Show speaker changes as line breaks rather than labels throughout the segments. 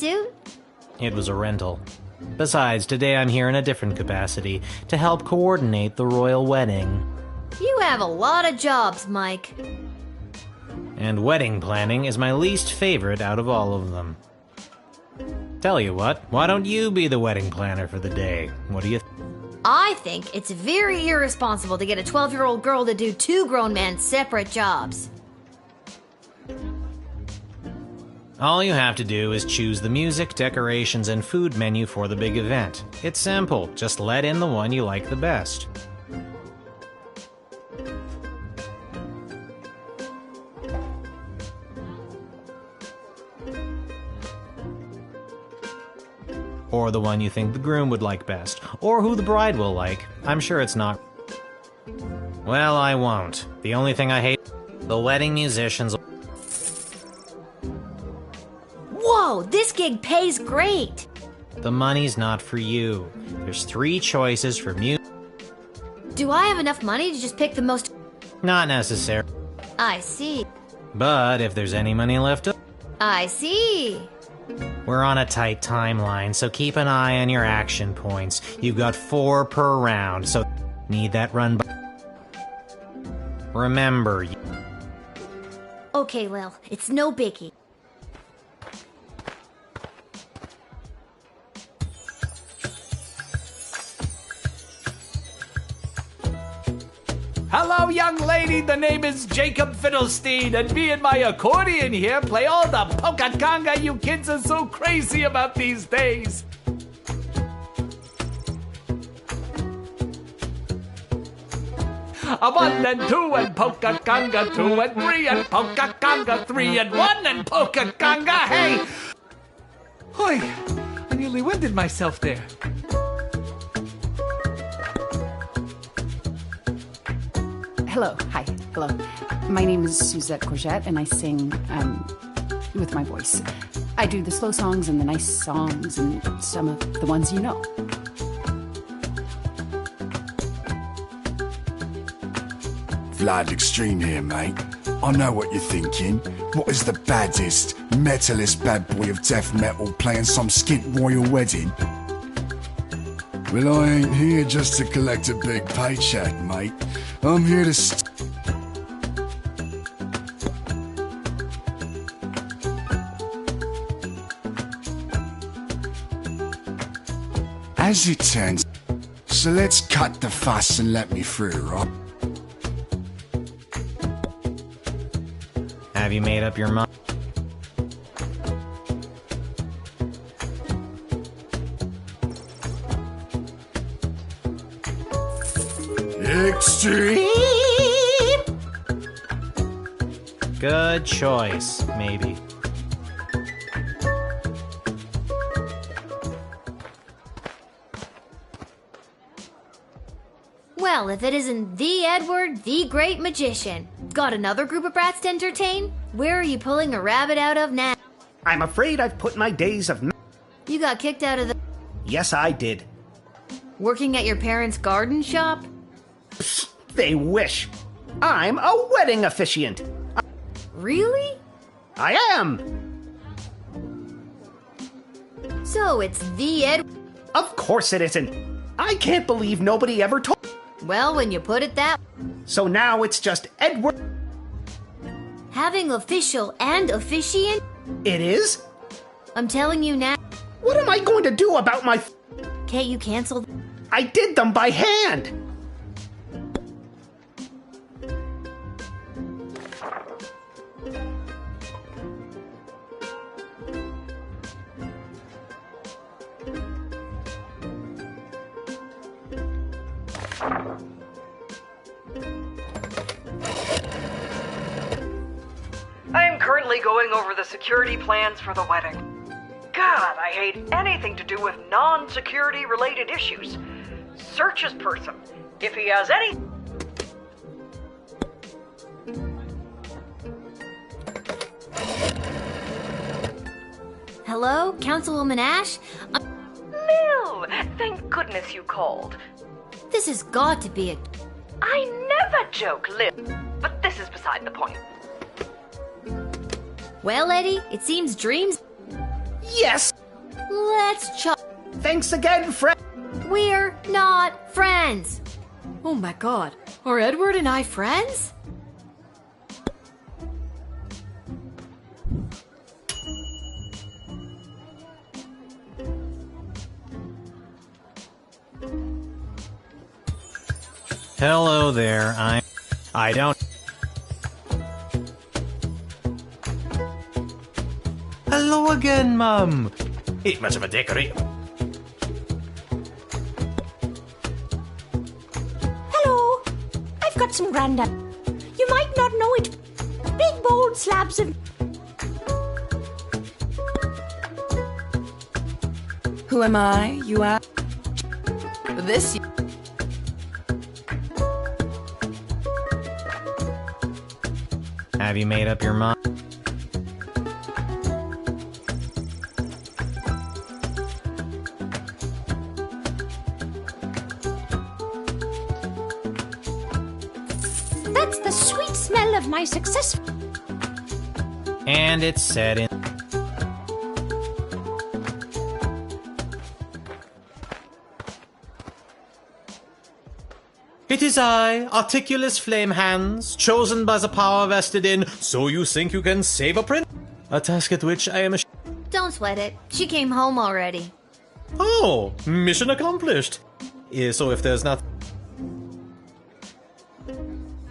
suit?
It was a rental. Besides, today I'm here in a different capacity, to help coordinate the royal wedding.
You have a lot of jobs, Mike.
And wedding planning is my least favorite out of all of them. Tell you what, why don't you be the wedding planner for the day? What do you
I think it's very irresponsible to get a 12-year-old girl to do two grown men's separate jobs.
All you have to do is choose the music, decorations, and food menu for the big event. It's simple, just let in the one you like the best. Or the one you think the groom would like best, or who the bride will like. I'm sure it's not. Well, I won't. The only thing I hate, the wedding musicians.
Whoa, this gig pays great.
The money's not for you. There's 3 choices for music.
Do I have enough money to just pick the most?
Not necessary.
I see.
But if there's any money left over,
I see.
we're on a tight timeline, so keep an eye on your action points. You've got 4 per round, so need that run by. Remember.
Okay, Lil, it's no biggie.
Hello, young lady. The name is Jacob Fiddlestein, and me and my accordion here play all the polka conga you kids are so crazy about these days. A 1 and 2 and polka conga 2 and 3 and polka conga 3 and 1 and polka conga. Hey! Hoy, I nearly winded myself there.
Hello, hi, hello. My name is Suzette Courgette, and I sing with my voice. I do the slow songs and the nice songs and some of the ones you know.
Vlad Extreme here, mate. I know what you're thinking. What is the baddest, metalist bad boy of death metal playing some skint royal wedding? Well, I ain't here just to collect a big paycheck, mate. I'm here to As it turns, so let's cut the fuss and let me through, right?
Have you made up your mind?
Extreme!
Good choice, maybe.
Well, if it isn't the Edward, the great magician. Got another group of brats to entertain? Where are you pulling a rabbit out of now?
I'm afraid I've put my days of...
You got kicked out of the...
Yes, I did.
Working at your parents' garden shop?
They wish. I'm a wedding officiant.
Really?
I am.
So it's the Edward...
Of course it isn't. I can't believe nobody ever told...
Well, when you put it that...
So now it's just Edward...
Having official and officiant?
It is?
I'm telling you now...
What am I going to do about my...
Can't you cancel...
I did them by hand.
I'm currently going over the security plans for the wedding. God, I hate anything to do with non-security related issues. Search his person. If he has any...
Hello, Councilwoman Ash?
Lil, thank goodness you called.
This has got to be a...
I never joke, Lil, but this is beside the point.
Well, Eddie, it seems dreams...
Yes!
Let's chop.
Thanks again, friend!
We're not friends. Oh my god. Are Edward and I friends?
Hello there, I don't... Hello again, Mum! Ain't much of a decorate.
Hello. I've got some grandad. You might not know it. Big bold slabs of...
Who am I, you ask? This...
Have you made up your mind?
That's the sweet smell of my success.
And it's set in... It is I, Articulous Flame Hands, chosen by the power vested in So You Think You Can Save a Prince? A task at which I am
Don't sweat it. She came home already.
Oh, mission accomplished. So if there's not...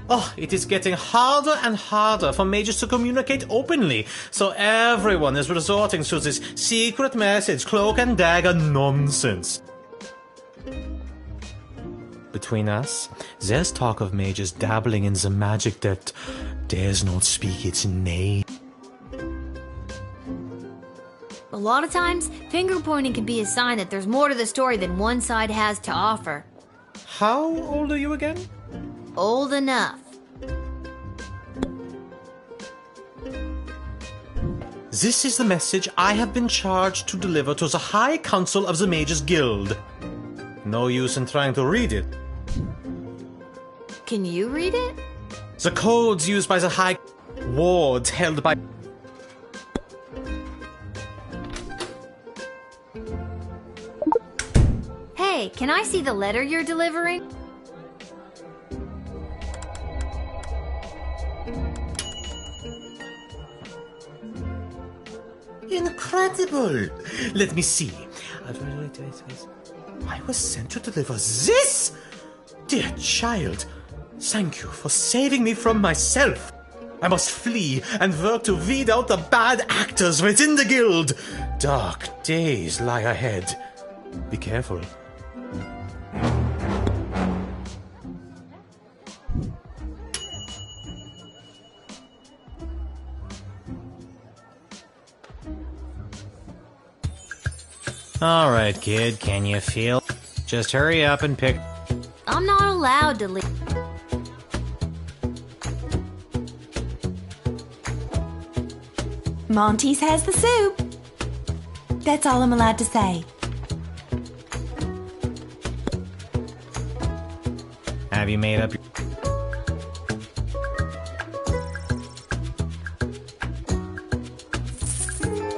Oh, it is getting harder and harder for mages to communicate openly, so everyone is resorting to this secret message, cloak and dagger nonsense. Between us, there's talk of mages dabbling in the magic that dares not speak its name.
A lot of times, finger pointing can be a sign that there's more to the story than one side has to offer.
How old are you again?
Old enough.
This is the message I have been charged to deliver to the High Council of the Mages Guild. No use in trying to read it.
Can you read it?
The codes used by the High Wards held by...
Hey, can I see the letter you're delivering?
Incredible! Let me see. I was sent to deliver this? Dear child, thank you for saving me from myself. I must flee and work to weed out the bad actors within the guild. Dark days lie ahead. Be careful. All right, kid, can you feel? Just hurry up and pick...
I'm not allowed to leave.
Monty's has the soup. That's all I'm allowed to say.
Have you made up your...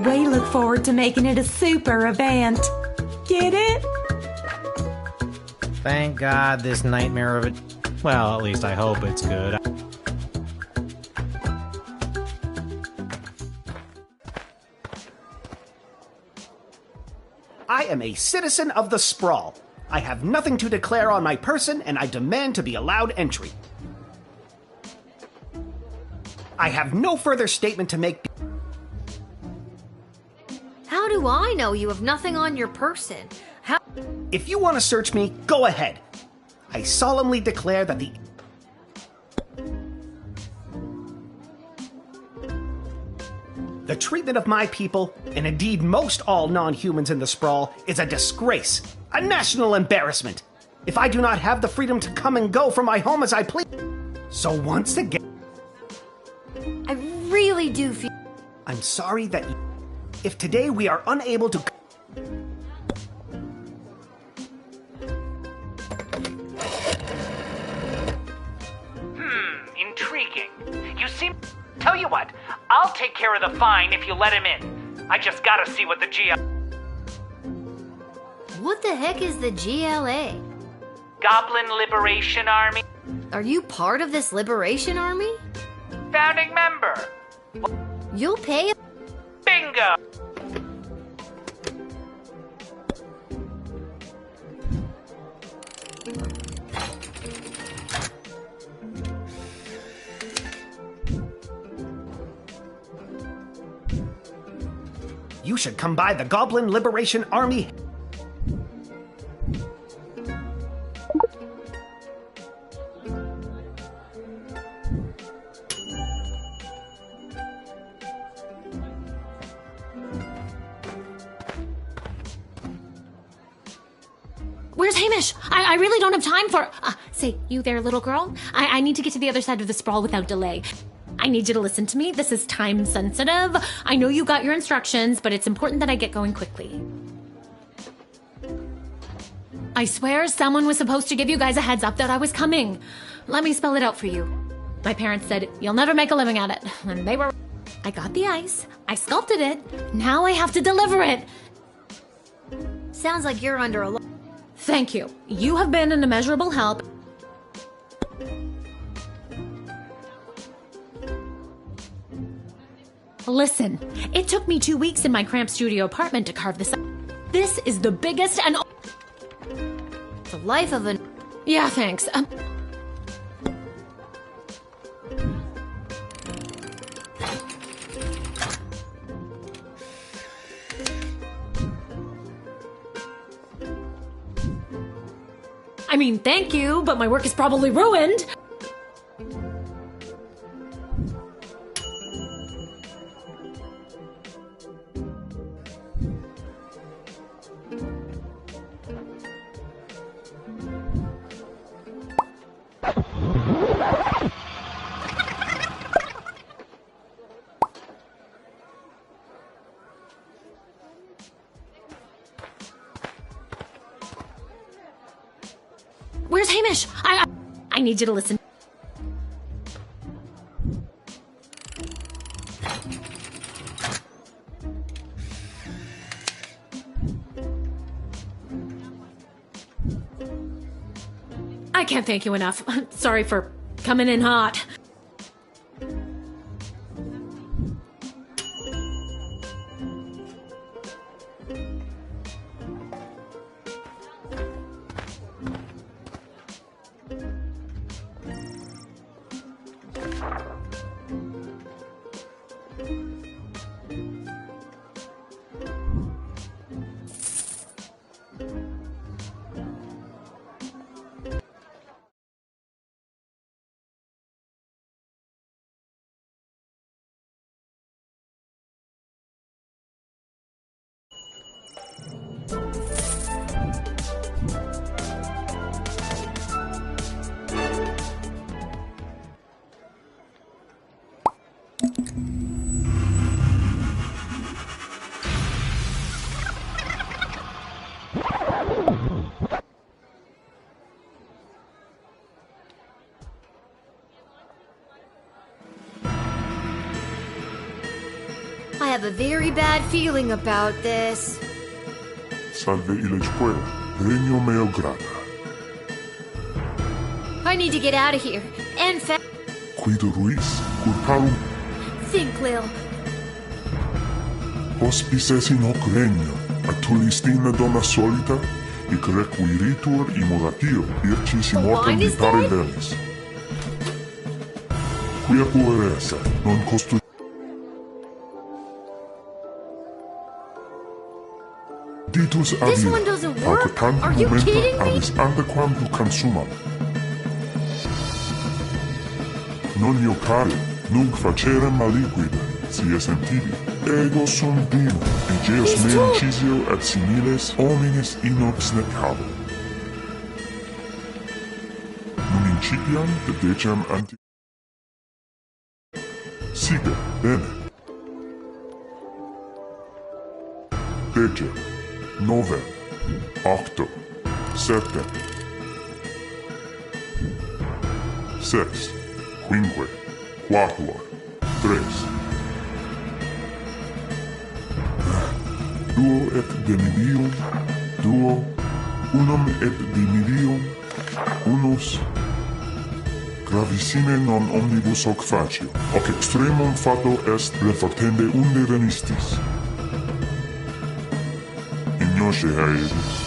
We look forward to making it a super event. Get it?
Thank God this nightmare of it... Well, at least I hope it's good.
I am a citizen of the Sprawl. I have nothing to declare on my person, and I demand to be allowed entry. I have no further statement to make.
How do I know you have nothing on your person? How...
If you want to search me, go ahead. I solemnly declare that the treatment of my people, and indeed most all non-humans in the Sprawl, is a disgrace, a national embarrassment. If I do not have the freedom to come and go from my home as I please. So once again...
I really do feel...
I'm sorry that if today we are unable to...
Intriguing. You seem... Tell you what, I'll take care of the fine if you let him in.
I just gotta see what the
What the heck is the GLA?
Goblin Liberation Army
Are you part of this liberation army?
founding member.
You'll pay.
Bingo!
You should come by the Goblin Liberation Army.
Where's Hamish? I really don't have time for... say, you there, little girl? I need to get to the other side of the sprawl without delay. I need you to listen to me. This is time sensitive. I know you got your instructions, but it's important that I get going quickly. I swear someone was supposed to give you guys a heads up that I was coming. Let me spell it out for you. My parents said, you'll never make a living at it. And they were... I got the ice. I sculpted it. Now I have to deliver it.
Sounds like you're under a lot.
Thank you. You have been an immeasurable help. Listen, it took me 2 weeks in my cramped studio apartment to carve this up. This is the biggest and...
The life of an...
Yeah, thanks. I mean, thank you, but my work is probably ruined. Where's Hamish? I need you to listen. I can't thank you enough. Sorry for coming in hot.
I have a very bad feeling about this.
Salve Ilesquera, regno meo grata.
I need to get out of here. And
Quido Ruiz, curparum
think, Lil.
hospices in hoc regno, atulistina donna solita, ic requiritur immodatio, ircis
The
immortem
wine is
vitare
dead?
velis. Quia puer esse, non costu... Ditus
This
avida,
one doesn't
pauca
work?
tantum
Are you
momenta
kidding me?
avis antequam tu consumam. Non io care, nunc facerem maliquid, si sentivi. Ego sum dino, egeos
He's
me
too-
incisio et similes homines inox necabo. Nun incipiam dedecem anti... Sige, bene. Decem, novem, octo, septem, sex, quinque, quatuor, tres.
duo et demidium, duo, unum et dimidium, unus, gravissime non omnibus hoc facio, hoc extremum fato est refortende unde venistis. Ignoce haedis.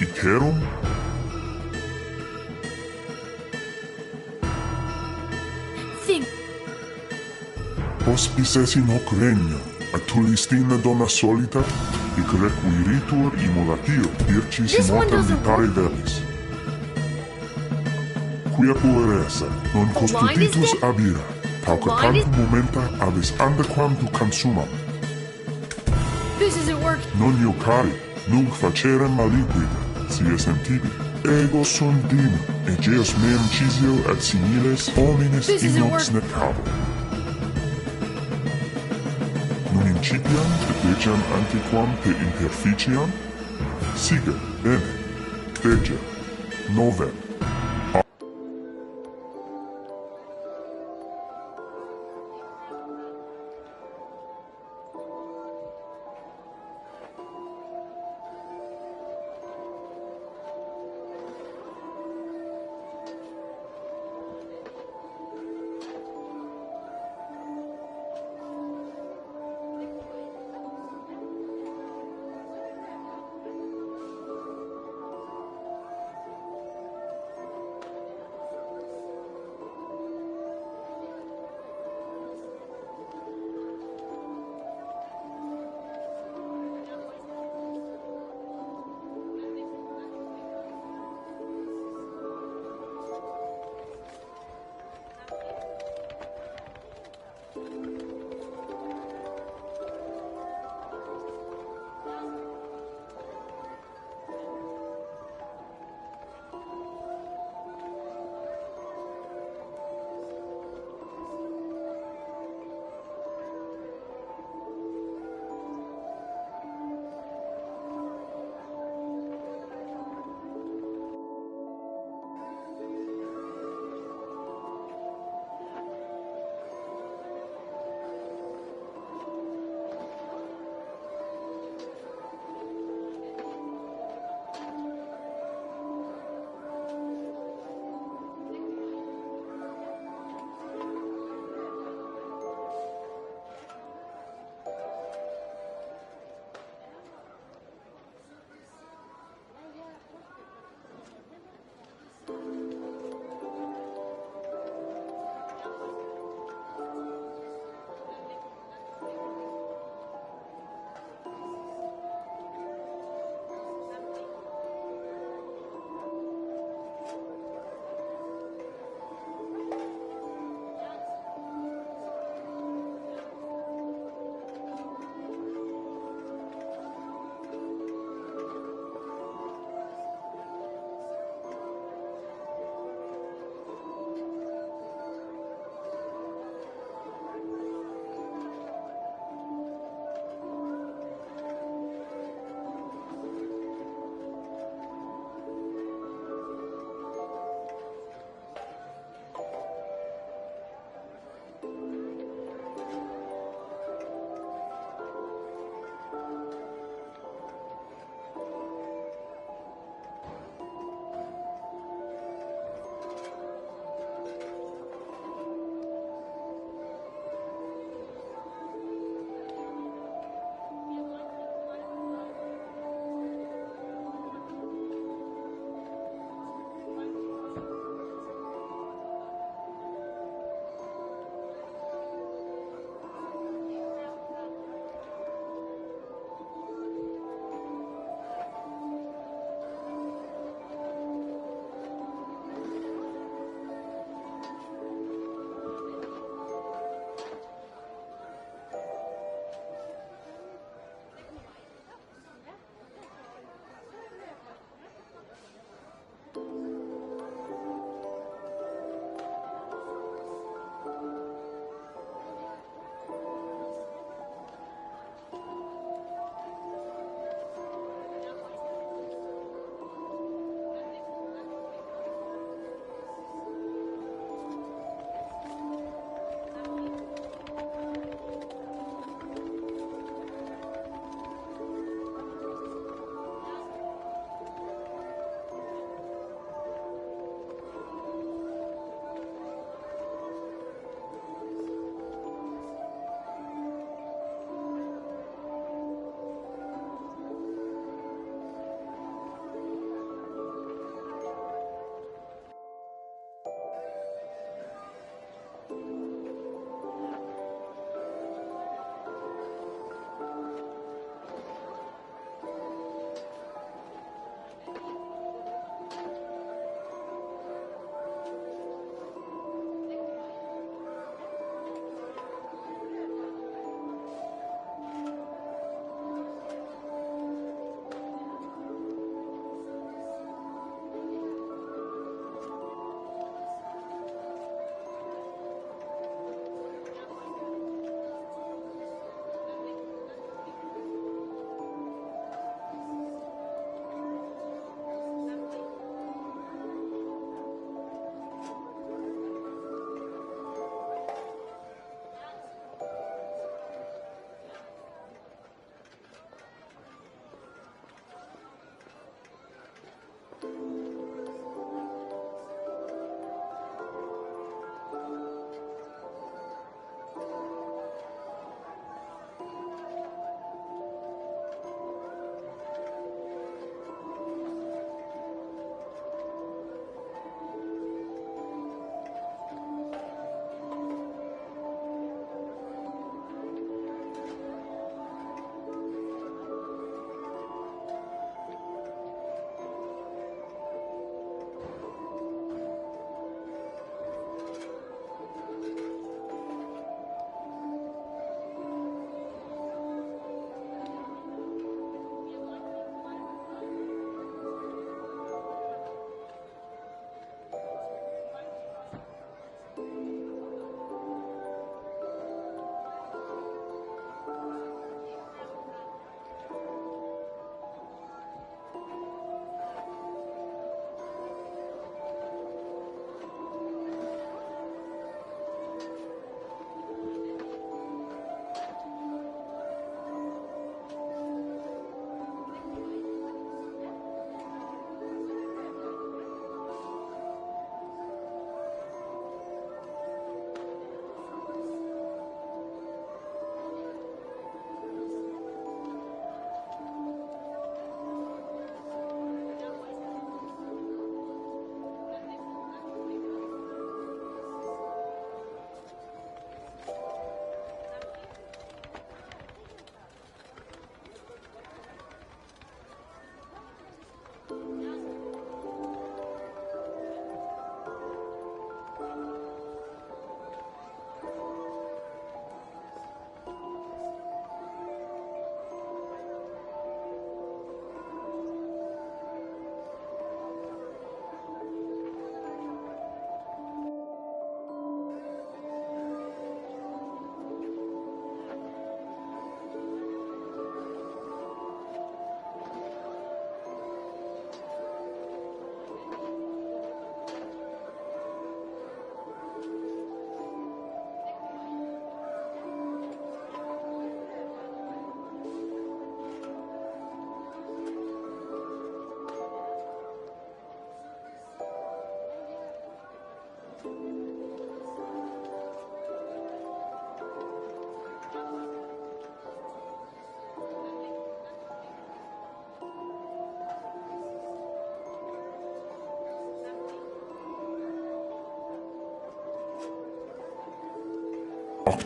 Iterum?
Think.
Hospices in hoc regna, atulistina donna solita, hic requiritur immolatio, dircis
This one
immortam
doesn't
vitare velis. Quia pueresa, non custoditus
dead?
abira, pauca
Blind is-
tantum momenta abis andaquam tu consumam.
This isn't working.
Non iocari, nunc facerem maliquida, si esem tibi. Ego sum dima, egeos meam cisio et similes homines
This isn't
inox nec cabo. Nun incipiam te degem antiquam te interficiam? Sige, bene, dege, novel.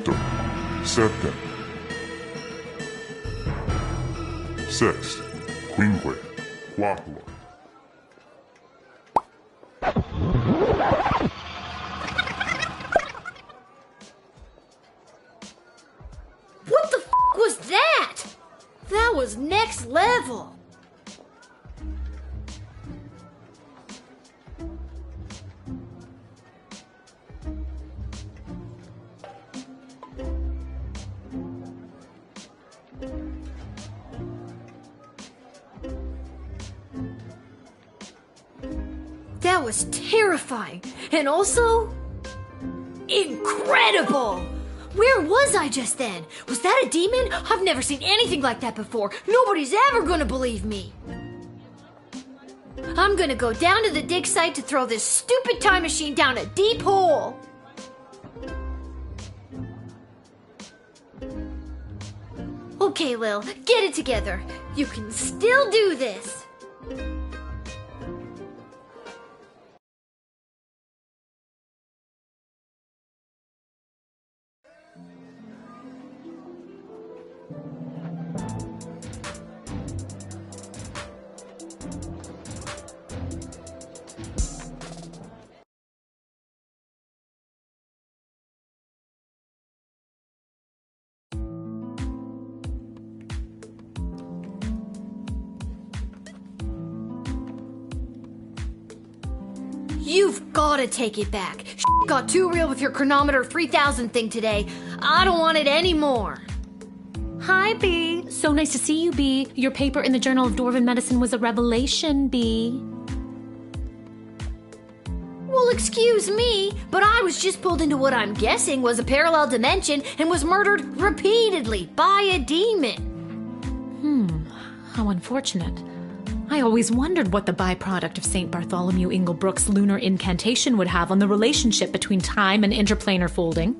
8, 7, 6, 5, 4.
What the f was that? That was next level. That was terrifying and also incredible. Where was I just then? Was that a demon? I've never seen anything like that before. Nobody's ever gonna believe me. I'm gonna go down to the dig site to throw this stupid time machine down a deep hole. Okay, Lil, get it together. You can still do this. You've gotta take it back. Got too real with your chronometer 3000 thing today. I don't want it anymore.
Hi, B. So nice to see you, B. Your paper in the Journal of Dwarven Medicine was a revelation, B.
Well, excuse me, but I was just pulled into what I'm guessing was a parallel dimension and was murdered repeatedly by a demon.
How unfortunate. I always wondered what the byproduct of St. Bartholomew Inglebrook's lunar incantation would have on the relationship between time and interplanar folding.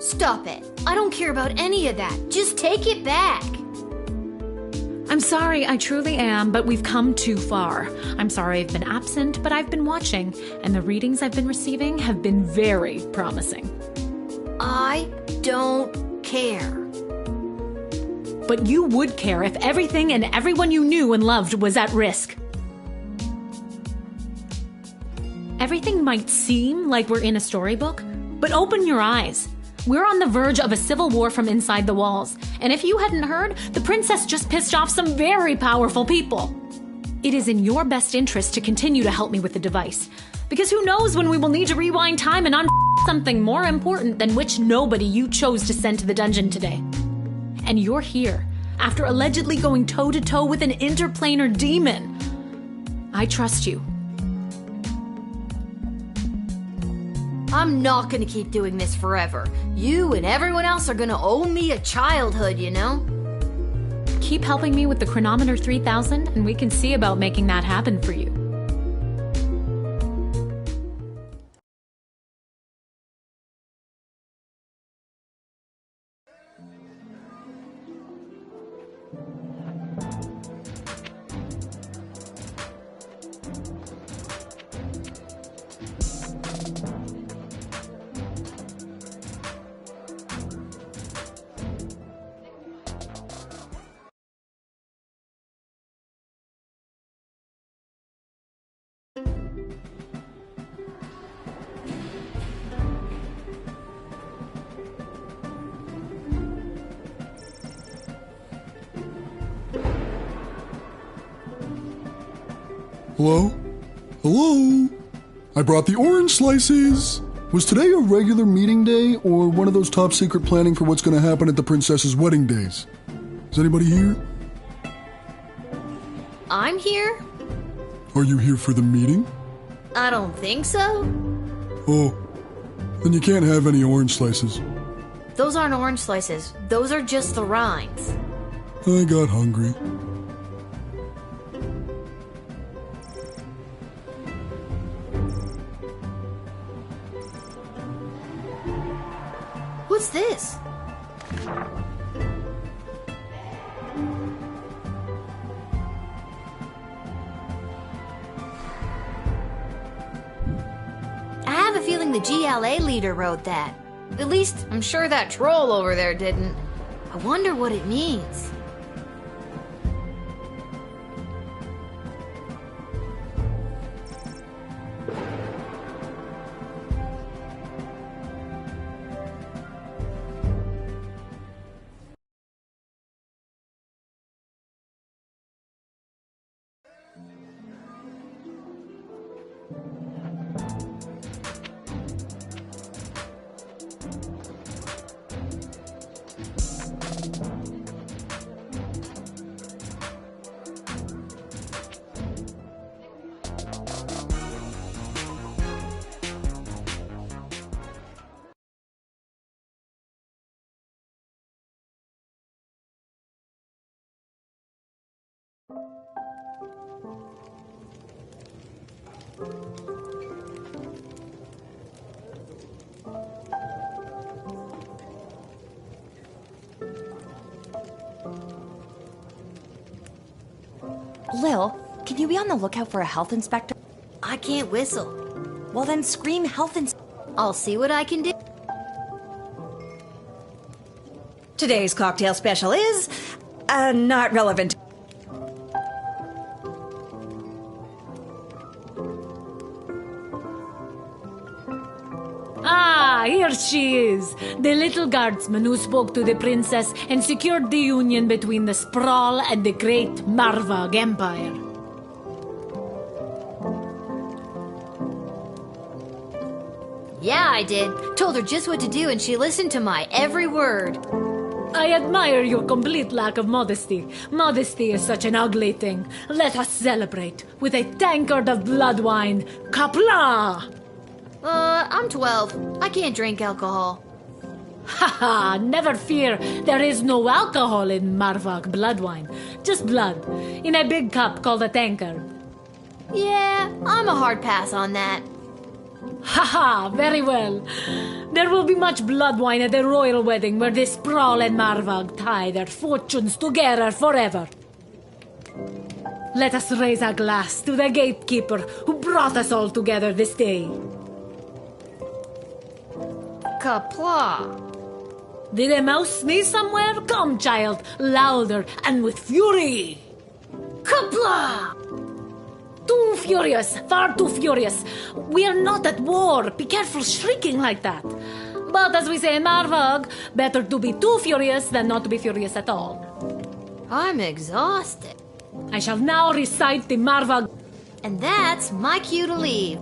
Stop it. I don't care about any of that. Just take it back.
I'm sorry, I truly am, but we've come too far. I'm sorry I've been absent, but I've been watching, and the readings I've been receiving have been very promising.
I don't care.
But you would care if everything and everyone you knew and loved was at risk. Everything might seem like we're in a storybook, but open your eyes. We're on the verge of a civil war from inside the walls, and if you hadn't heard, the princess just pissed off some very powerful people. It is in your best interest to continue to help me with the device, because who knows when we will need to rewind time and something more important than which nobody you chose to send to the dungeon today. And you're here, after allegedly going toe-to-toe with an interplanar demon. I trust you.
I'm not gonna keep doing this forever. You and everyone else are gonna owe me a childhood, you know?
Keep helping me with the chronometer 3000, and we can see about making that happen for you.
Hello? Hello? I brought the orange slices! Was today a regular meeting day or one of those top secret planning for what's going to happen at the princess's wedding days? Is anybody here?
I'm here?
Are you here for the meeting?
I don't think so.
Oh, then you can't have any orange slices.
Those aren't orange slices. Those are just the rinds.
I got hungry.
What's this? I have a feeling the GLA leader wrote that. At least, I'm sure that troll over there didn't. I wonder what it means.
Lil, can you be on the lookout for a health inspector?
I can't whistle.
Well then scream health inspector.
I'll see what I can do.
Today's cocktail special is... not relevant.
Ah, here she is, the little guardsman who spoke to the princess and secured the union between the Sprawl and the great Marvog Empire.
Yeah, I did. Told her just what to do and she listened to my every word.
I admire your complete lack of modesty. Modesty is such an ugly thing. Let us celebrate with a tankard of blood wine. Kapla!
I'm 12. I can't drink alcohol.
Haha, never fear. There is no alcohol in Marvog blood wine. Just blood, in a big cup called a tankard.
Yeah, I'm a hard pass on that.
Haha, very well. There will be much blood wine at the royal wedding where the Sprawl and Marvog tie their fortunes together forever. Let us raise a glass to the gatekeeper who brought us all together this day.
Kapla.
Did a mouse sneeze somewhere? Come, child, louder and with fury.
Kapla!
Too furious, far too furious. We are not at war. Be careful shrieking like that. But as we say in Marvog, better to be too furious than not to be furious at all.
I'm exhausted.
I shall now recite the Marvog.
And that's my cue to leave.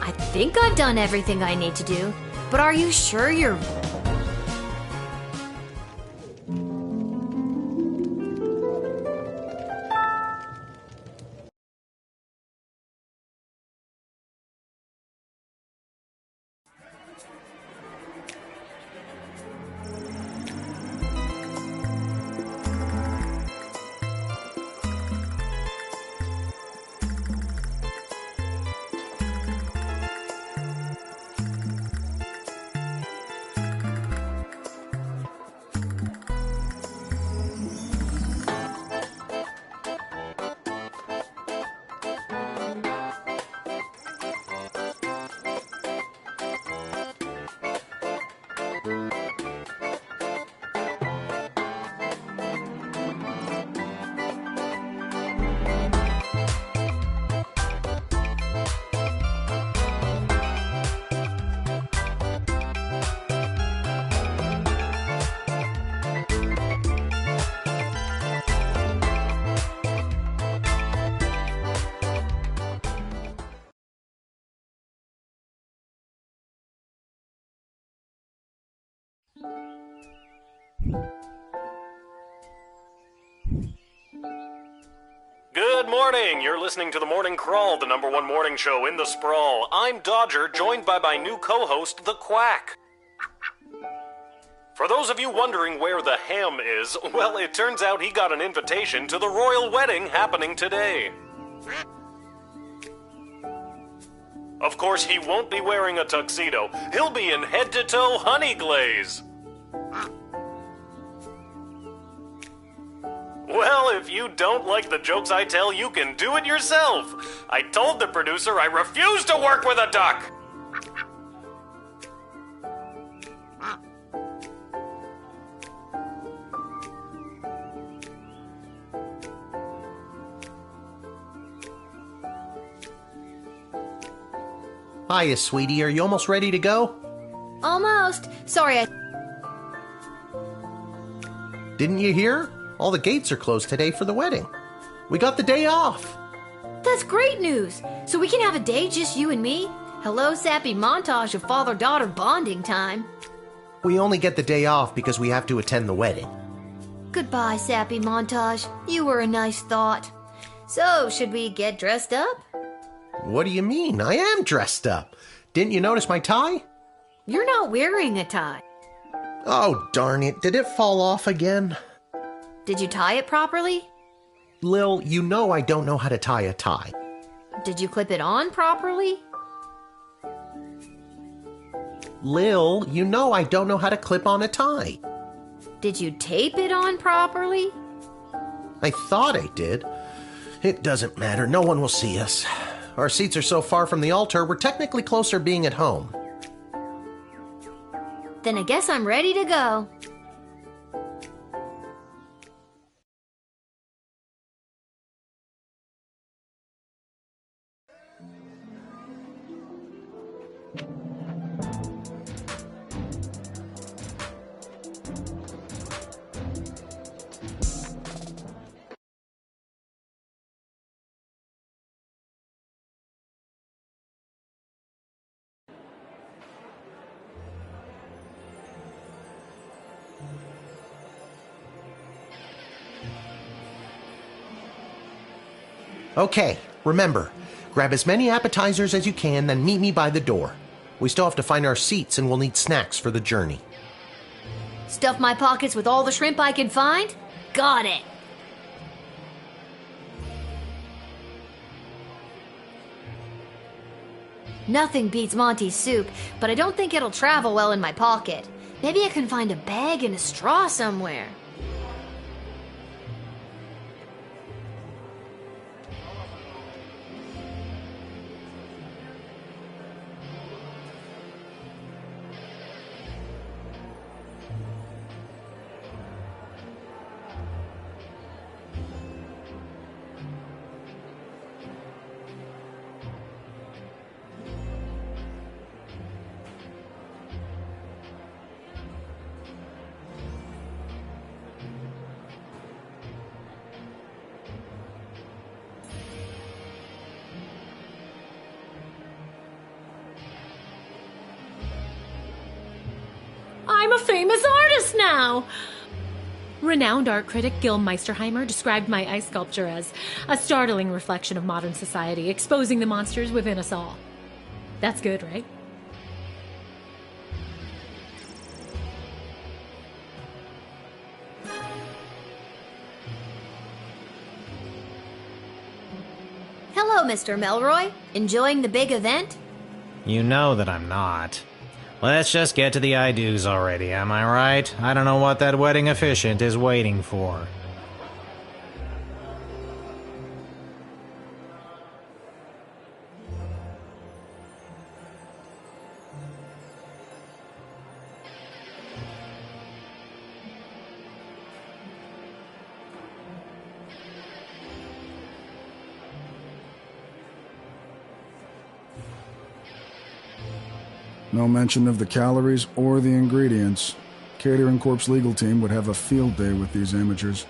I think I've done everything I need to do, but are you sure you're...
Good morning! You're listening to The Morning Crawl, the #1 morning show in the sprawl. I'm Dodger, joined by my new co-host, The Quack. For those of you wondering where the ham is, well, it turns out he got an invitation to the royal wedding happening today. Of course, he won't be wearing a tuxedo. He'll be in head-to-toe honey glaze. Well, if you don't like the jokes I tell, you can do it yourself. I told the producer I refuse to work with a duck.
Hiya, sweetie. Are you almost ready to go?
Almost. Sorry,
Didn't you hear? All the gates are closed today for the wedding. We got the day off.
That's great news. So we can have a day just you and me? Hello, sappy montage of father-daughter bonding time.
We only get the day off because we have to attend the wedding.
Goodbye, sappy montage. You were a nice thought. So, should we get dressed up?
What do you mean? I am dressed up. Didn't you notice my tie?
You're not wearing a tie.
Oh, darn it. Did it fall off again?
Did you tie it properly?
Lil, you know I don't know how to tie a tie.
Did you clip it on properly?
Lil, you know I don't know how to clip on a tie.
Did you tape it on properly?
I thought I did. It doesn't matter. No one will see us. Our seats are so far from the altar, we're technically closer being at home.
Then I guess I'm ready to go.
Okay, remember, grab as many appetizers as you can, then meet me by the door. We still have to find our seats and we'll need snacks for the journey.
Stuff my pockets with all the shrimp I can find? Got it! Nothing beats Monty's soup, but I don't think it'll travel well in my pocket. Maybe I can find a bag and a straw somewhere.
I'm a famous artist now! Renowned art critic Gil Meisterheimer described my ice sculpture as a startling reflection of modern society, exposing the monsters within us all. That's good, right?
Hello, Mr. Melroy. Enjoying the big event?
You know that I'm not. Let's just get to the I-do's already, am I right? I don't know what that wedding officiant is waiting for.
No mention of the calories or the ingredients. Catering Corp's legal team would have a field day with these amateurs.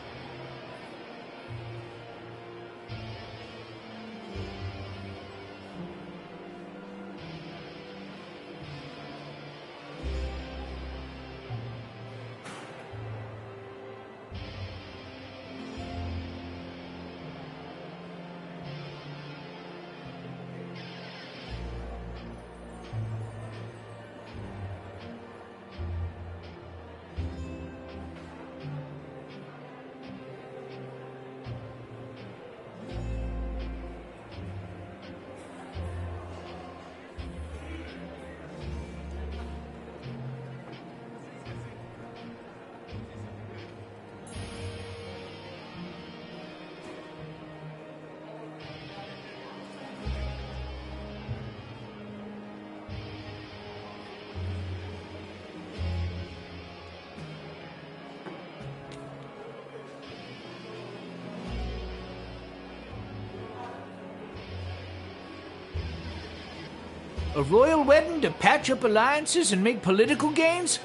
A royal wedding to patch up alliances and make political gains?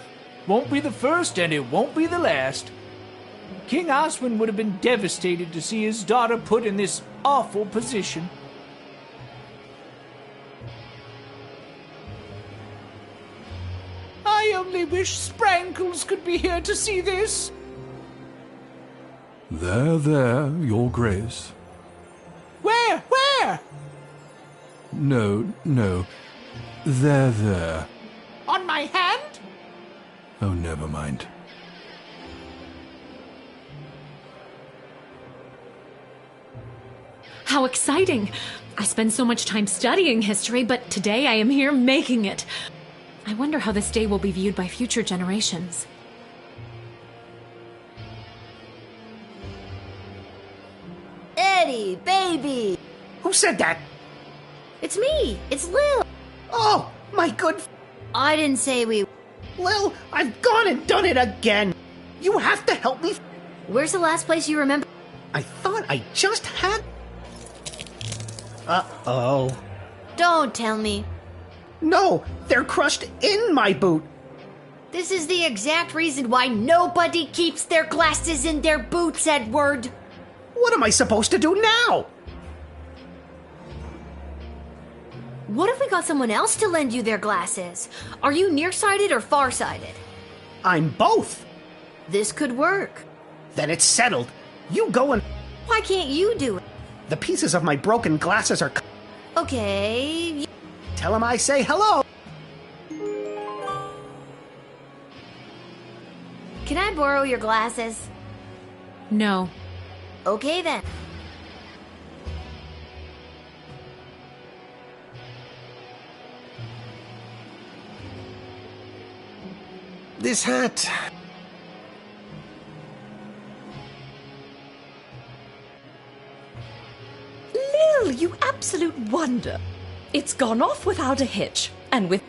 Won't be the first, and it won't be the last. King Oswin would have been devastated to see his daughter put in this awful position. I only wish Sprankles could be here to see this.
There, Your Grace.
Where?
No. There.
On my hand?
Oh, never mind.
How exciting! I spend so much time studying history, but today I am here making it. I wonder how this day will be viewed by future generations.
Eddie, baby!
Who said that?
It's me! It's Lil!
Oh, my good...
I didn't say we...
Lil, I've gone and done it again! You have to help me...
Where's the last place you remember?
I thought I just had... Uh-oh.
Don't tell me.
No, they're crushed in my boot.
This is the exact reason why nobody keeps their glasses in their boots, Edward.
What am I supposed to do now?
What if we got someone else to lend you their glasses? Are you nearsighted or farsighted?
I'm both.
This could work.
Then it's settled. You go and...
Why can't you do it?
The pieces of my broken glasses are...
Okay.
Tell him I say hello.
Can I borrow your glasses?
No.
Okay then.
This hat...
Lil, you absolute wonder. It's gone off without a hitch, and with...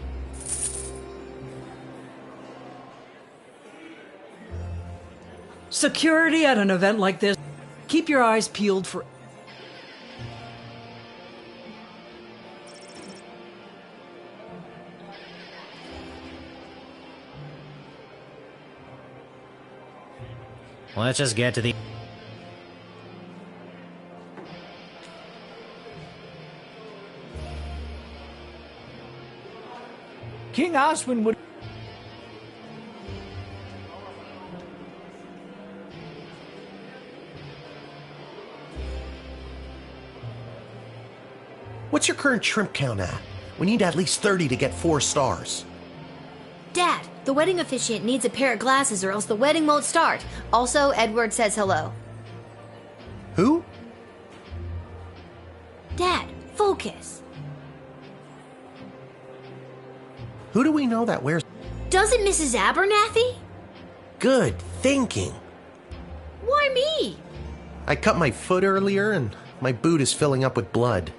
Security at an event like this. Keep your eyes peeled for...
Let's just get to the...
King Oswin would...
What's your current shrimp count at? We need at least 30 to get 4 stars.
Dad, the wedding officiant needs a pair of glasses or else the wedding won't start. Also, Edward says hello.
Who?
Dad, focus.
Who do we know that wears...
Doesn't Mrs. Abernathy?
Good thinking.
Why me?
I cut my foot earlier and my boot is filling up with blood.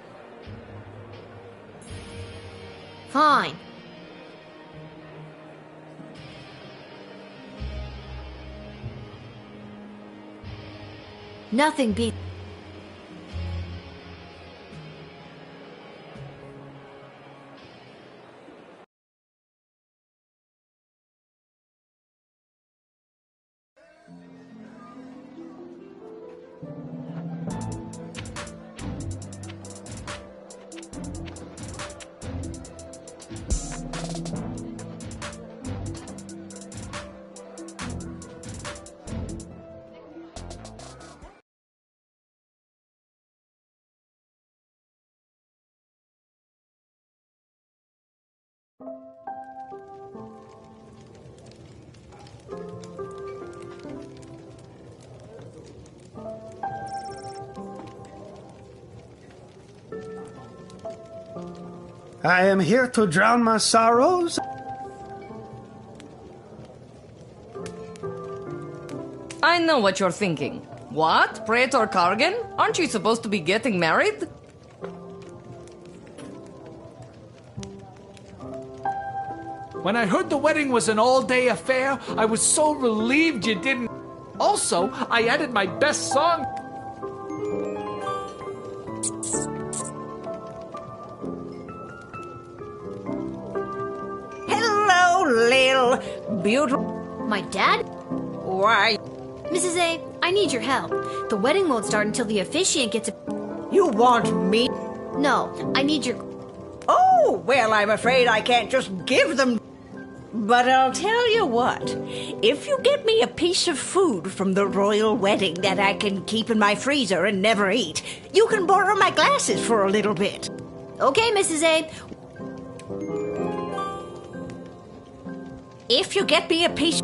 Fine. Nothing beats...
I am here to drown my sorrows.
I know what you're thinking. What? Praetor Kargan? Aren't you supposed to be getting married?
When I heard the wedding was an all-day affair, I was so relieved you didn't. Also, I added my best song.
beautiful.
My dad?
Why?
Mrs. A, I need your help. The wedding won't start until the officiant gets a...
You want me?
No, I need your...
Oh, well, I'm afraid I can't just give them. But I'll tell you what. If you get me a piece of food from the royal wedding that I can keep in my freezer and never eat, you can borrow my glasses for a little bit.
Okay, Mrs. A.
If you get me a piece...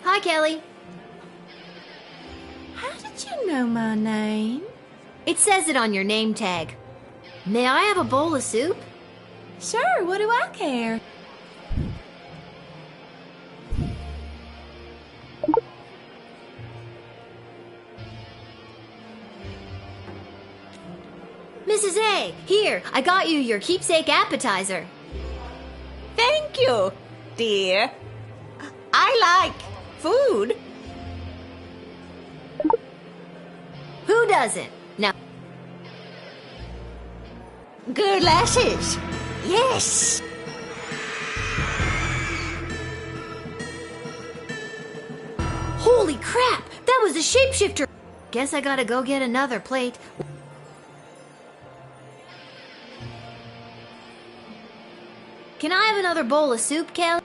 Hi, Kelly.
How did you know my name?
It says it on your name tag. May I have a bowl of soup?
Sure, what do I care?
Mrs. A, here, I got you your keepsake appetizer.
Thank you, dear. I like food.
Who doesn't? Now,
good lasses. Yes.
Holy crap! That was a shapeshifter! Guess I gotta go get another plate. Can I have another bowl of soup, Kelly?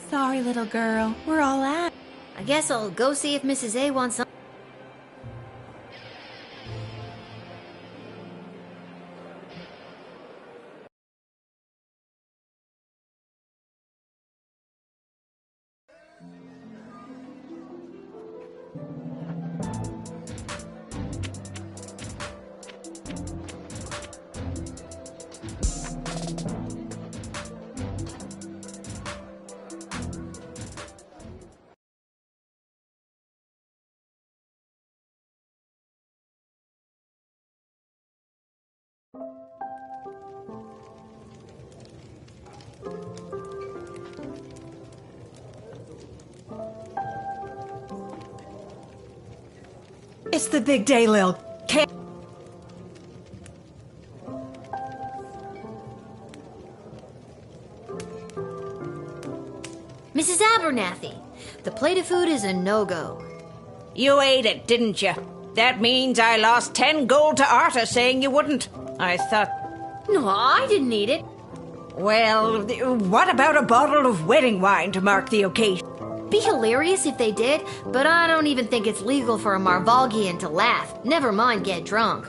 Sorry, little girl. We're all out.
I guess I'll go see if Mrs. A wants some.
It's the big day, Lil.
Mrs. Abernathy, the plate of food is a no-go.
You ate it, didn't you? That means I lost 10 gold to Arta saying you wouldn't. I thought...
No, I didn't eat it.
Well, what about a bottle of wedding wine to mark the occasion?
Be hilarious if they did, but I don't even think it's legal for a Marvalgian to laugh, never mind get drunk.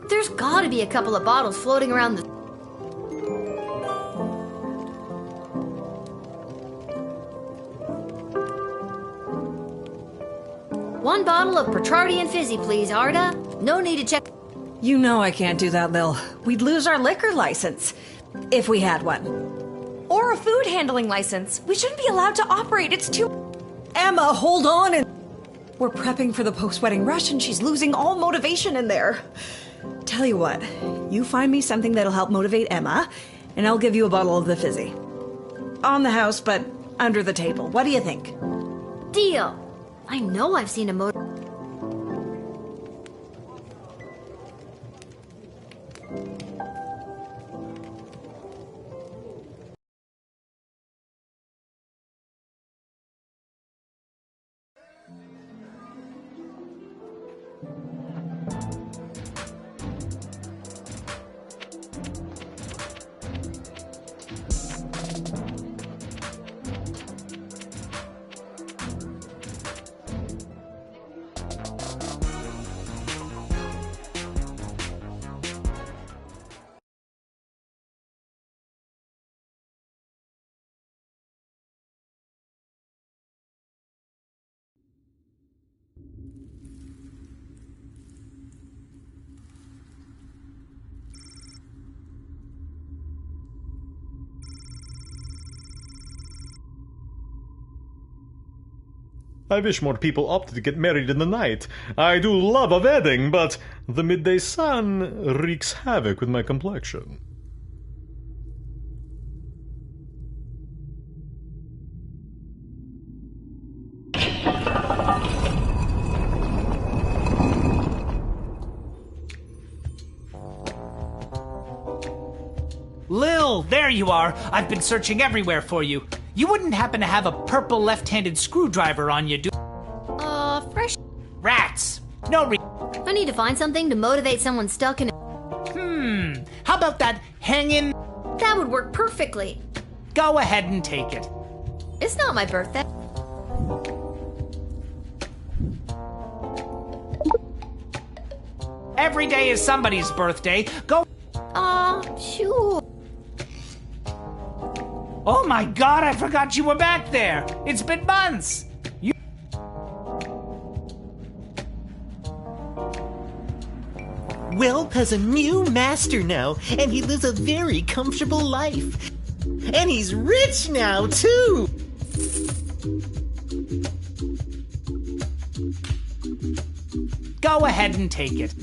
There's gotta be a couple of bottles floating around the... One bottle of Petrardian Fizzy, please, Arda. No need to check...
You know I can't do that, Lil. We'd lose our liquor license. If we had one.
Or a food handling license. We shouldn't be allowed to operate. It's too...
Emma, hold on and... We're prepping for the post-wedding rush and she's losing all motivation in there. Tell you what, you find me something that'll help motivate Emma, and I'll give you a bottle of the Fizzy. On the house, but under the table. What do you think?
Deal. I know I've seen a motor...
I wish more people opted to get married in the night. I do love a wedding, but the midday sun wreaks havoc with my complexion.
Lil, there you are. I've been searching everywhere for you. You wouldn't happen to have a purple left-handed screwdriver on you, do?
Fresh.
Rats. No
I need to find something to motivate someone stuck in.
How about that hanging?
That would work perfectly.
Go ahead and take it.
It's not my birthday.
Every day is somebody's birthday. Go.
Sure.
Oh my God, I forgot you were back there. It's been months.
Welp has a new master now, and he lives a very comfortable life. And he's rich now, too!
Go ahead and take it.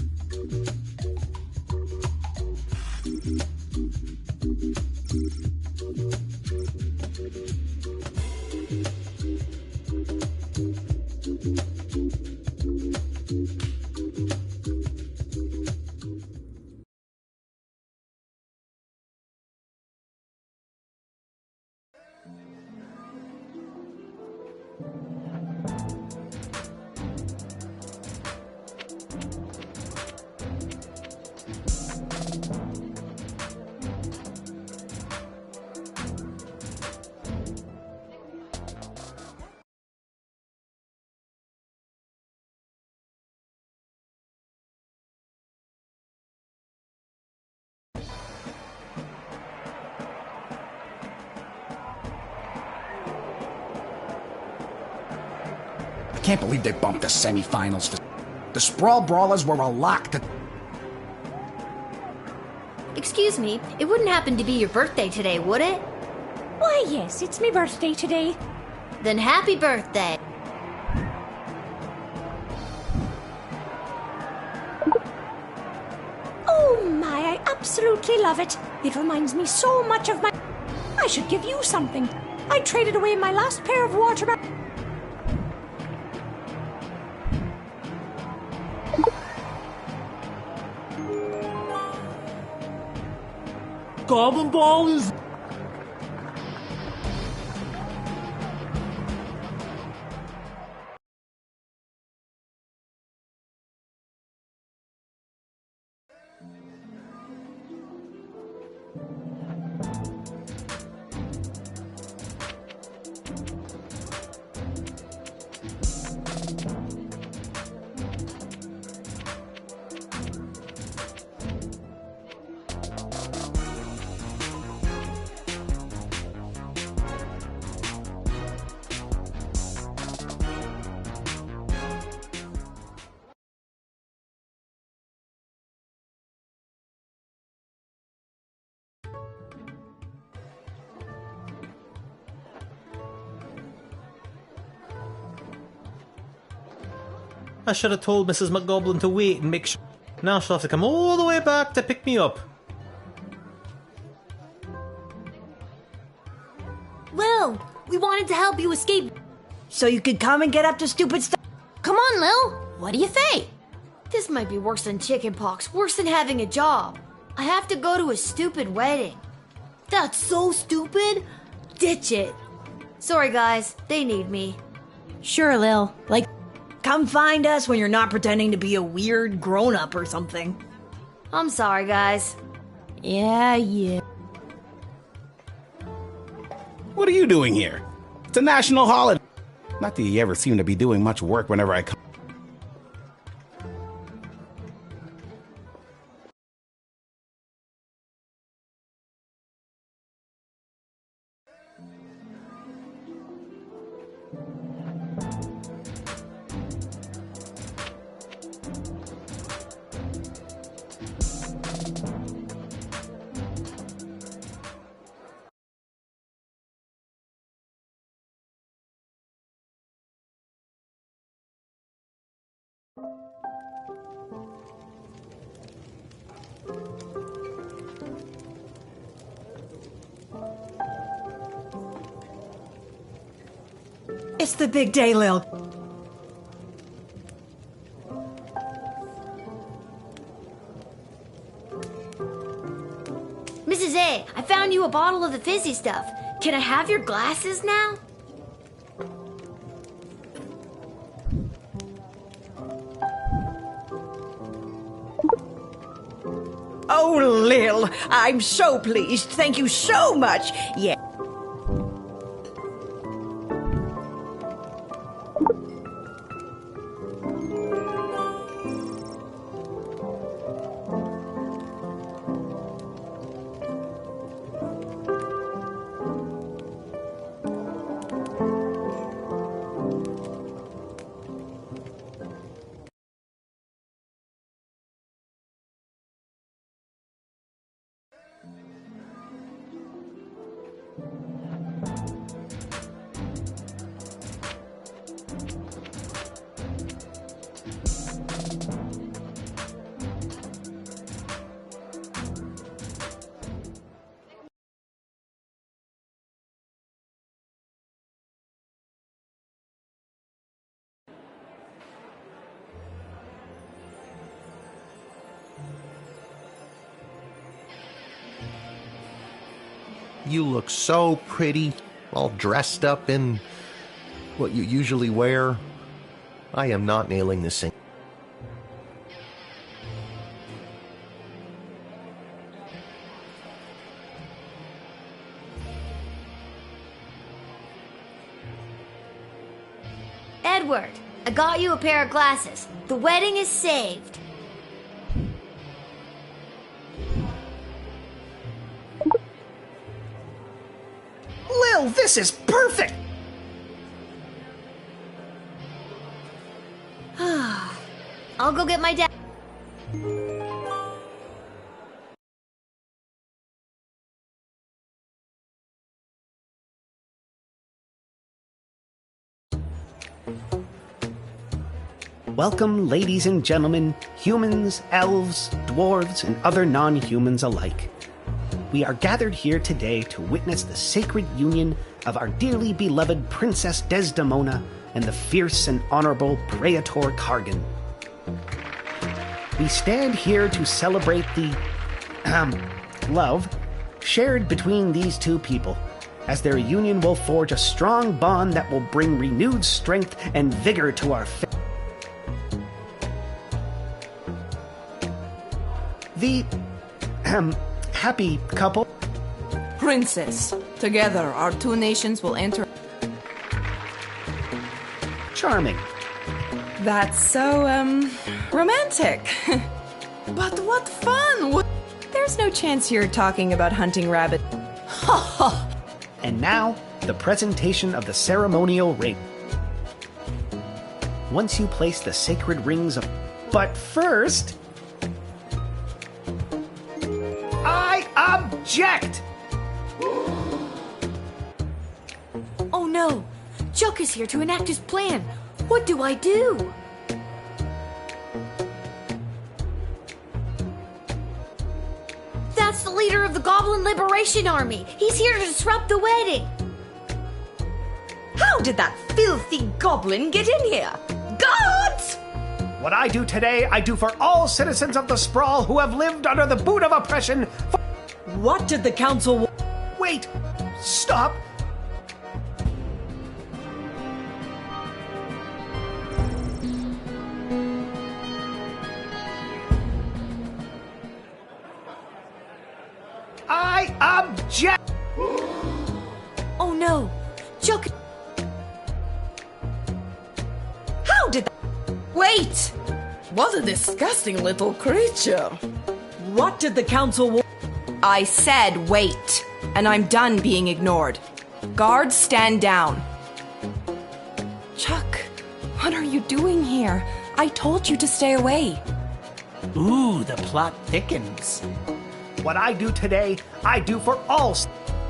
I can't believe they bumped the semifinals. The Sprawl Brawlers were a lock to...
Excuse me, it wouldn't happen to be your birthday today, would it?
Why, yes, it's my birthday today.
Then happy birthday.
Oh my, I absolutely love it. It reminds me so much of my... I should give you something. I traded away my last pair of water...
Goblin Ball is...
I should have told Mrs. McGoblin to wait and make sure. Now she'll have to come all the way back to pick me up.
Lil, we wanted to help you escape.
So you could come and get up to stupid stuff.
Come on, Lil. What do you think? This might be worse than chickenpox, worse than having a job. I have to go to a stupid wedding. That's so stupid. Ditch it. Sorry, guys. They need me.
Sure, Lil. Like, come find us when you're not pretending to be a weird grown-up or something.
I'm sorry, guys.
Yeah.
What are you doing here? It's a national holiday. Not that you ever seem to be doing much work whenever I come.
It's the big day, Lil.
Mrs. A, I found you a bottle of the fizzy stuff. Can I have your glasses now?
Oh, Lil, I'm so pleased. Thank you so much. Yeah.
You look so pretty, all dressed up in what you usually wear. I am not nailing this thing.
Edward, I got you a pair of glasses. The wedding is saved.
Lil, this is perfect!
I'll go get my dad.
Welcome, ladies and gentlemen, humans, elves, dwarves, and other non-humans alike. We are gathered here today to witness the sacred union of our dearly beloved Princess Desdemona and the fierce and honorable Praetor Kargan. We stand here to celebrate the, love shared between these two people, as their union will forge a strong bond that will bring renewed strength and vigor to our faith. The, happy couple.
Princess, together our two nations will enter.
Charming.
That's so, romantic. But what fun! There's no chance you're talking about hunting rabbit. Ha ha!
And now, the presentation of the ceremonial ring. Once you place the sacred rings of... But first... I object!
Oh no! Chuck is here to enact his plan. What do I do? That's the leader of the Goblin Liberation Army. He's here to disrupt the wedding.
How did that filthy goblin get in here? Guards!
What I do today, I do for all citizens of the Sprawl who have lived under the boot of oppression.
What did the council...
Wait! Stop! I object!
Oh no! Chuck...
How did that...
Wait! What a disgusting little creature.
What did the council...
I said wait, and I'm done being ignored. Guards, stand down. Chuck, what are you doing here? I told you to stay away.
Ooh, the plot thickens.
What I do today, I do for all,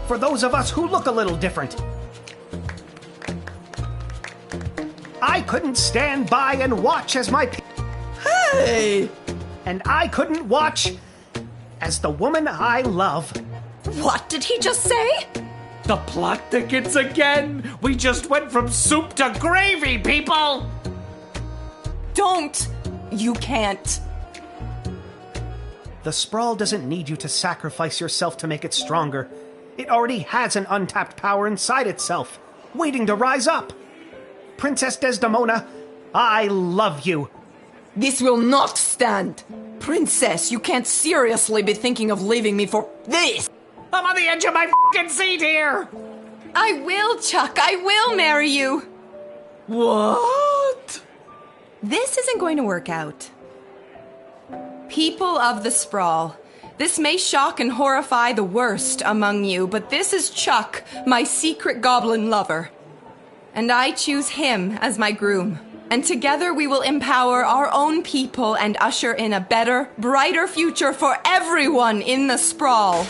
for those of us who look a little different. I couldn't stand by and watch as my...
Hey!
And I couldn't watch as the woman I love...
What did he just say?
The plot thickens again! We just went from soup to gravy, people!
Don't! You can't.
The Sprawl doesn't need you to sacrifice yourself to make it stronger. It already has an untapped power inside itself, waiting to rise up. Princess Desdemona, I love you.
This will not stand. Princess, you can't seriously be thinking of leaving me for this.
I'm on the edge of my f***ing seat here!
I will, Chuck. I will marry you.
What?
This isn't going to work out. People of the Sprawl, this may shock and horrify the worst among you, but this is Chuck, my secret goblin lover. And I choose him as my groom. And together we will empower our own people and usher in a better, brighter future for everyone in the Sprawl.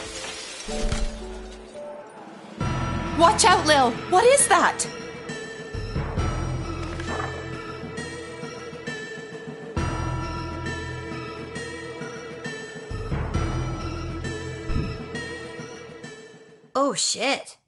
Watch out, Lil. What is that?
Oh, shit.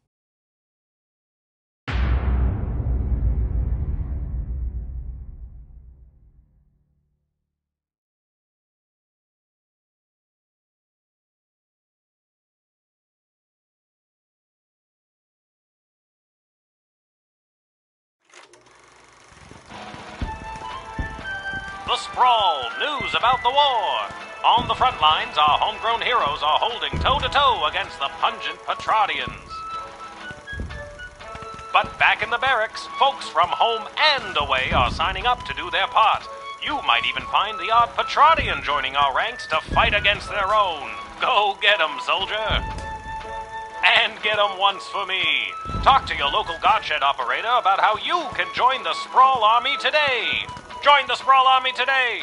The Sprawl, news about the war. On the front lines, our homegrown heroes are holding toe-to-toe against the pungent Petradians. But back in the barracks, folks from home and away are signing up to do their part. You might even find the odd Petradian joining our ranks to fight against their own. Go get 'em, soldier. And get 'em once for me. Talk to your local Godshed operator about how you can join the Sprawl Army today. Join the Sprawl Army today!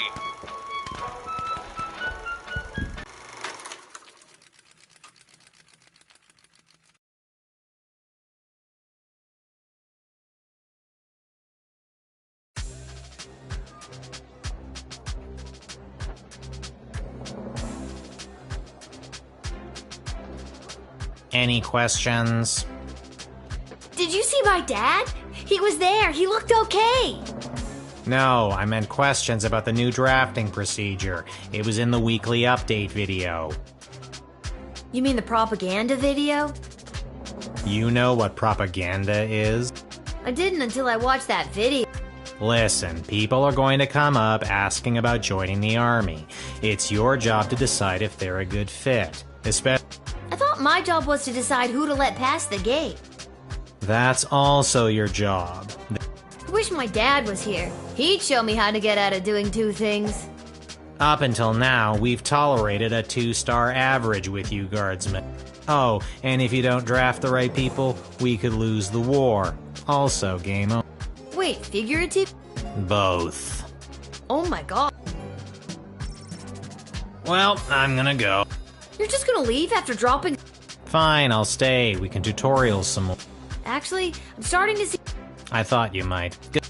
Any questions?
Did you see my dad? He was there. He looked okay.
No, I meant questions about the new drafting procedure. It was in the weekly update video.
You mean the propaganda video?
You know what propaganda is?
I didn't until I watched that video.
Listen, people are going to come up asking about joining the army. It's your job to decide if they're a good fit.
I thought my job was to decide who to let pass the gate.
That's also your job.
I wish my dad was here. He'd show me how to get out of doing two things.
Up until now, we've tolerated a 2-star average with you, guardsmen. Oh, and if you don't draft the right people, we could lose the war. Also, game over.
Wait, figurative?
Both.
Oh my god.
Well, I'm gonna go.
You're just gonna leave after dropping?
Fine, I'll stay. We can tutorial some more.
Actually, I'm starting to see...
I thought you might. Good.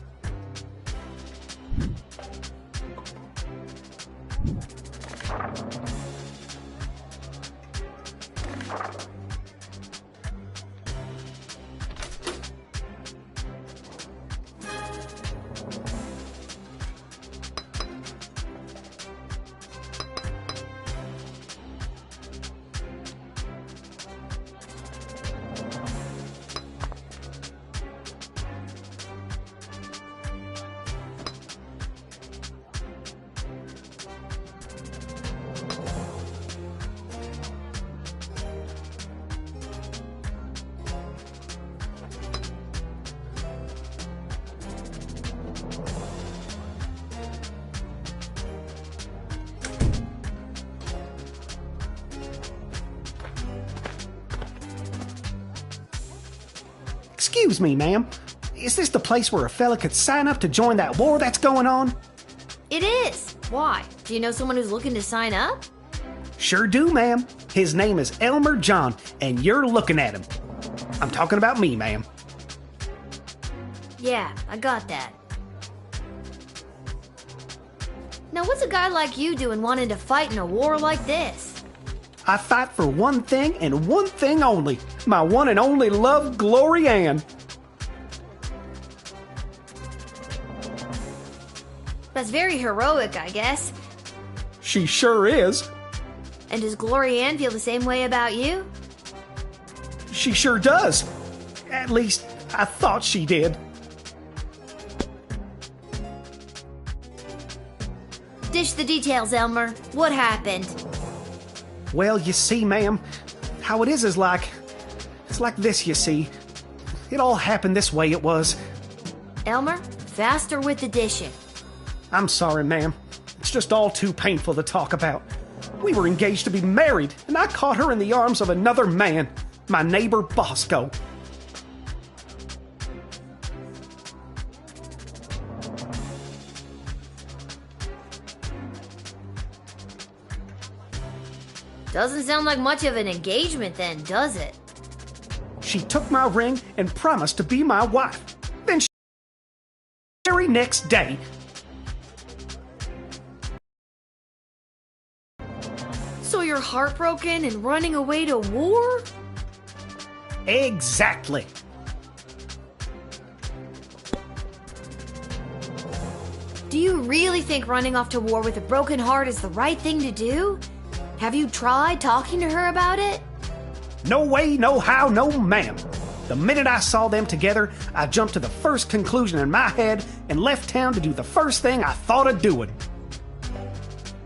Excuse me, ma'am. Is this the place where a fella could sign up to join that war that's going on?
It is. Why? Do you know someone who's looking to sign up?
Sure do, ma'am. His name is Elmer John, and you're looking at him. I'm talking about me, ma'am.
Yeah, I got that. Now what's a guy like you doing wanting to fight in a war like this?
I fight for one thing and one thing only. My one and only love, Glory Ann.
That's very heroic, I guess.
She sure is.
And does Glory Ann feel the same way about you?
She sure does. At least, I thought she did.
Dish the details, Elmer. What happened?
Well, you see, ma'am, how it is it's like this, you see. It all happened this way it was.
Elmer, faster with the dishing.
I'm sorry, ma'am. It's just all too painful to talk about. We were engaged to be married, and I caught her in the arms of another man, my neighbor Bosco.
Doesn't sound like much of an engagement then, does it?
She took my ring and promised to be my wife. Then she... the very next day...
So you're heartbroken and running away to war?
Exactly.
Do you really think running off to war with a broken heart is the right thing to do? Have you tried talking to her about it?
No way, no how, no ma'am. The minute I saw them together, I jumped to the first conclusion in my head and left town to do the first thing I thought of doing.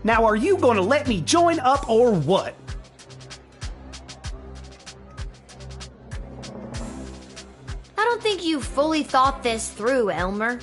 Now, are you going to let me join up or what?
I don't think you fully thought this through, Elmer.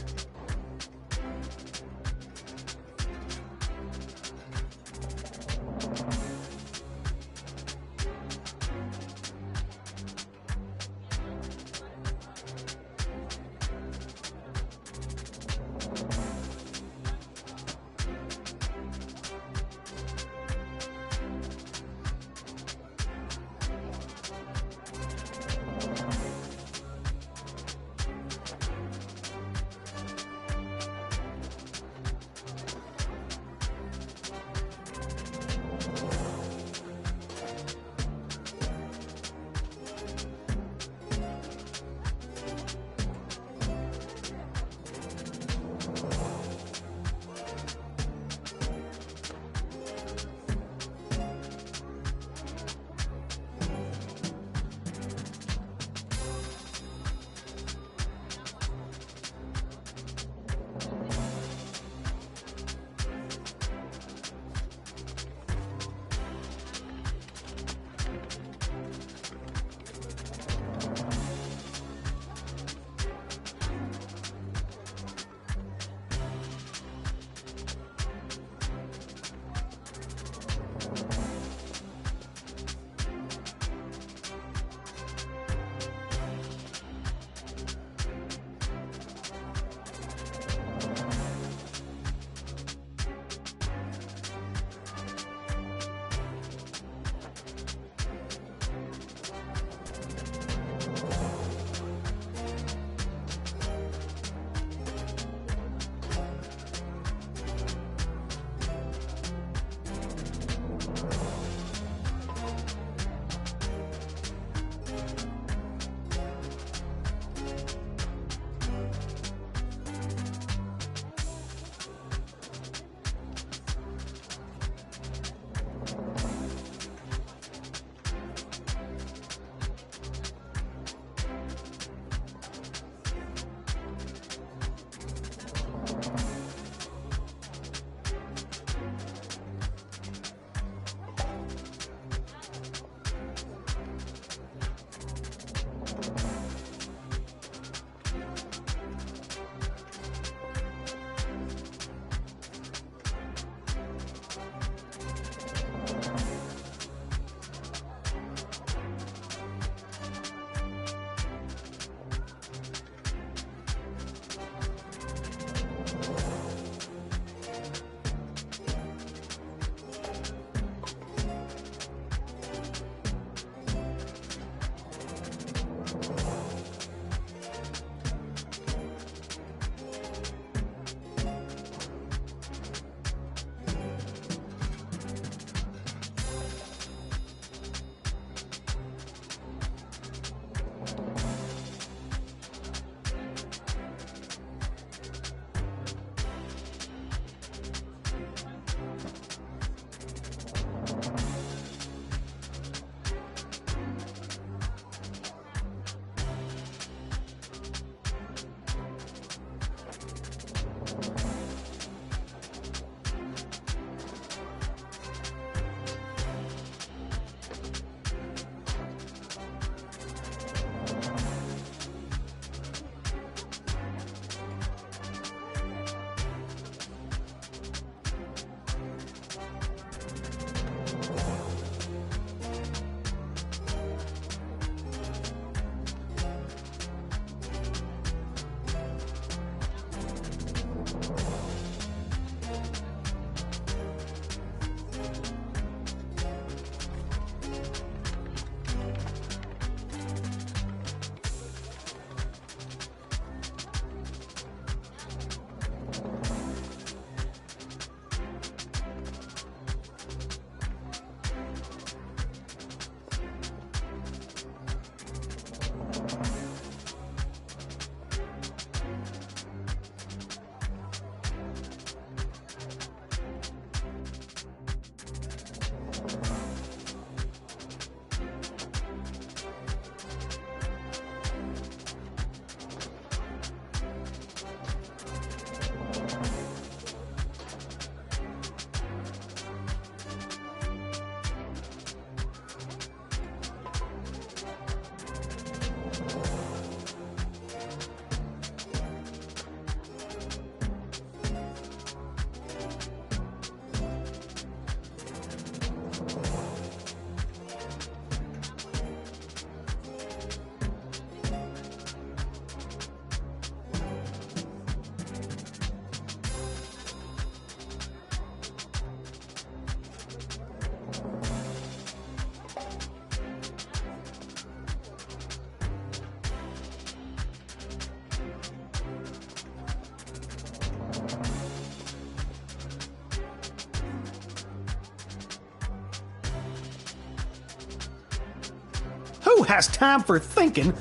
Who has time for thinking?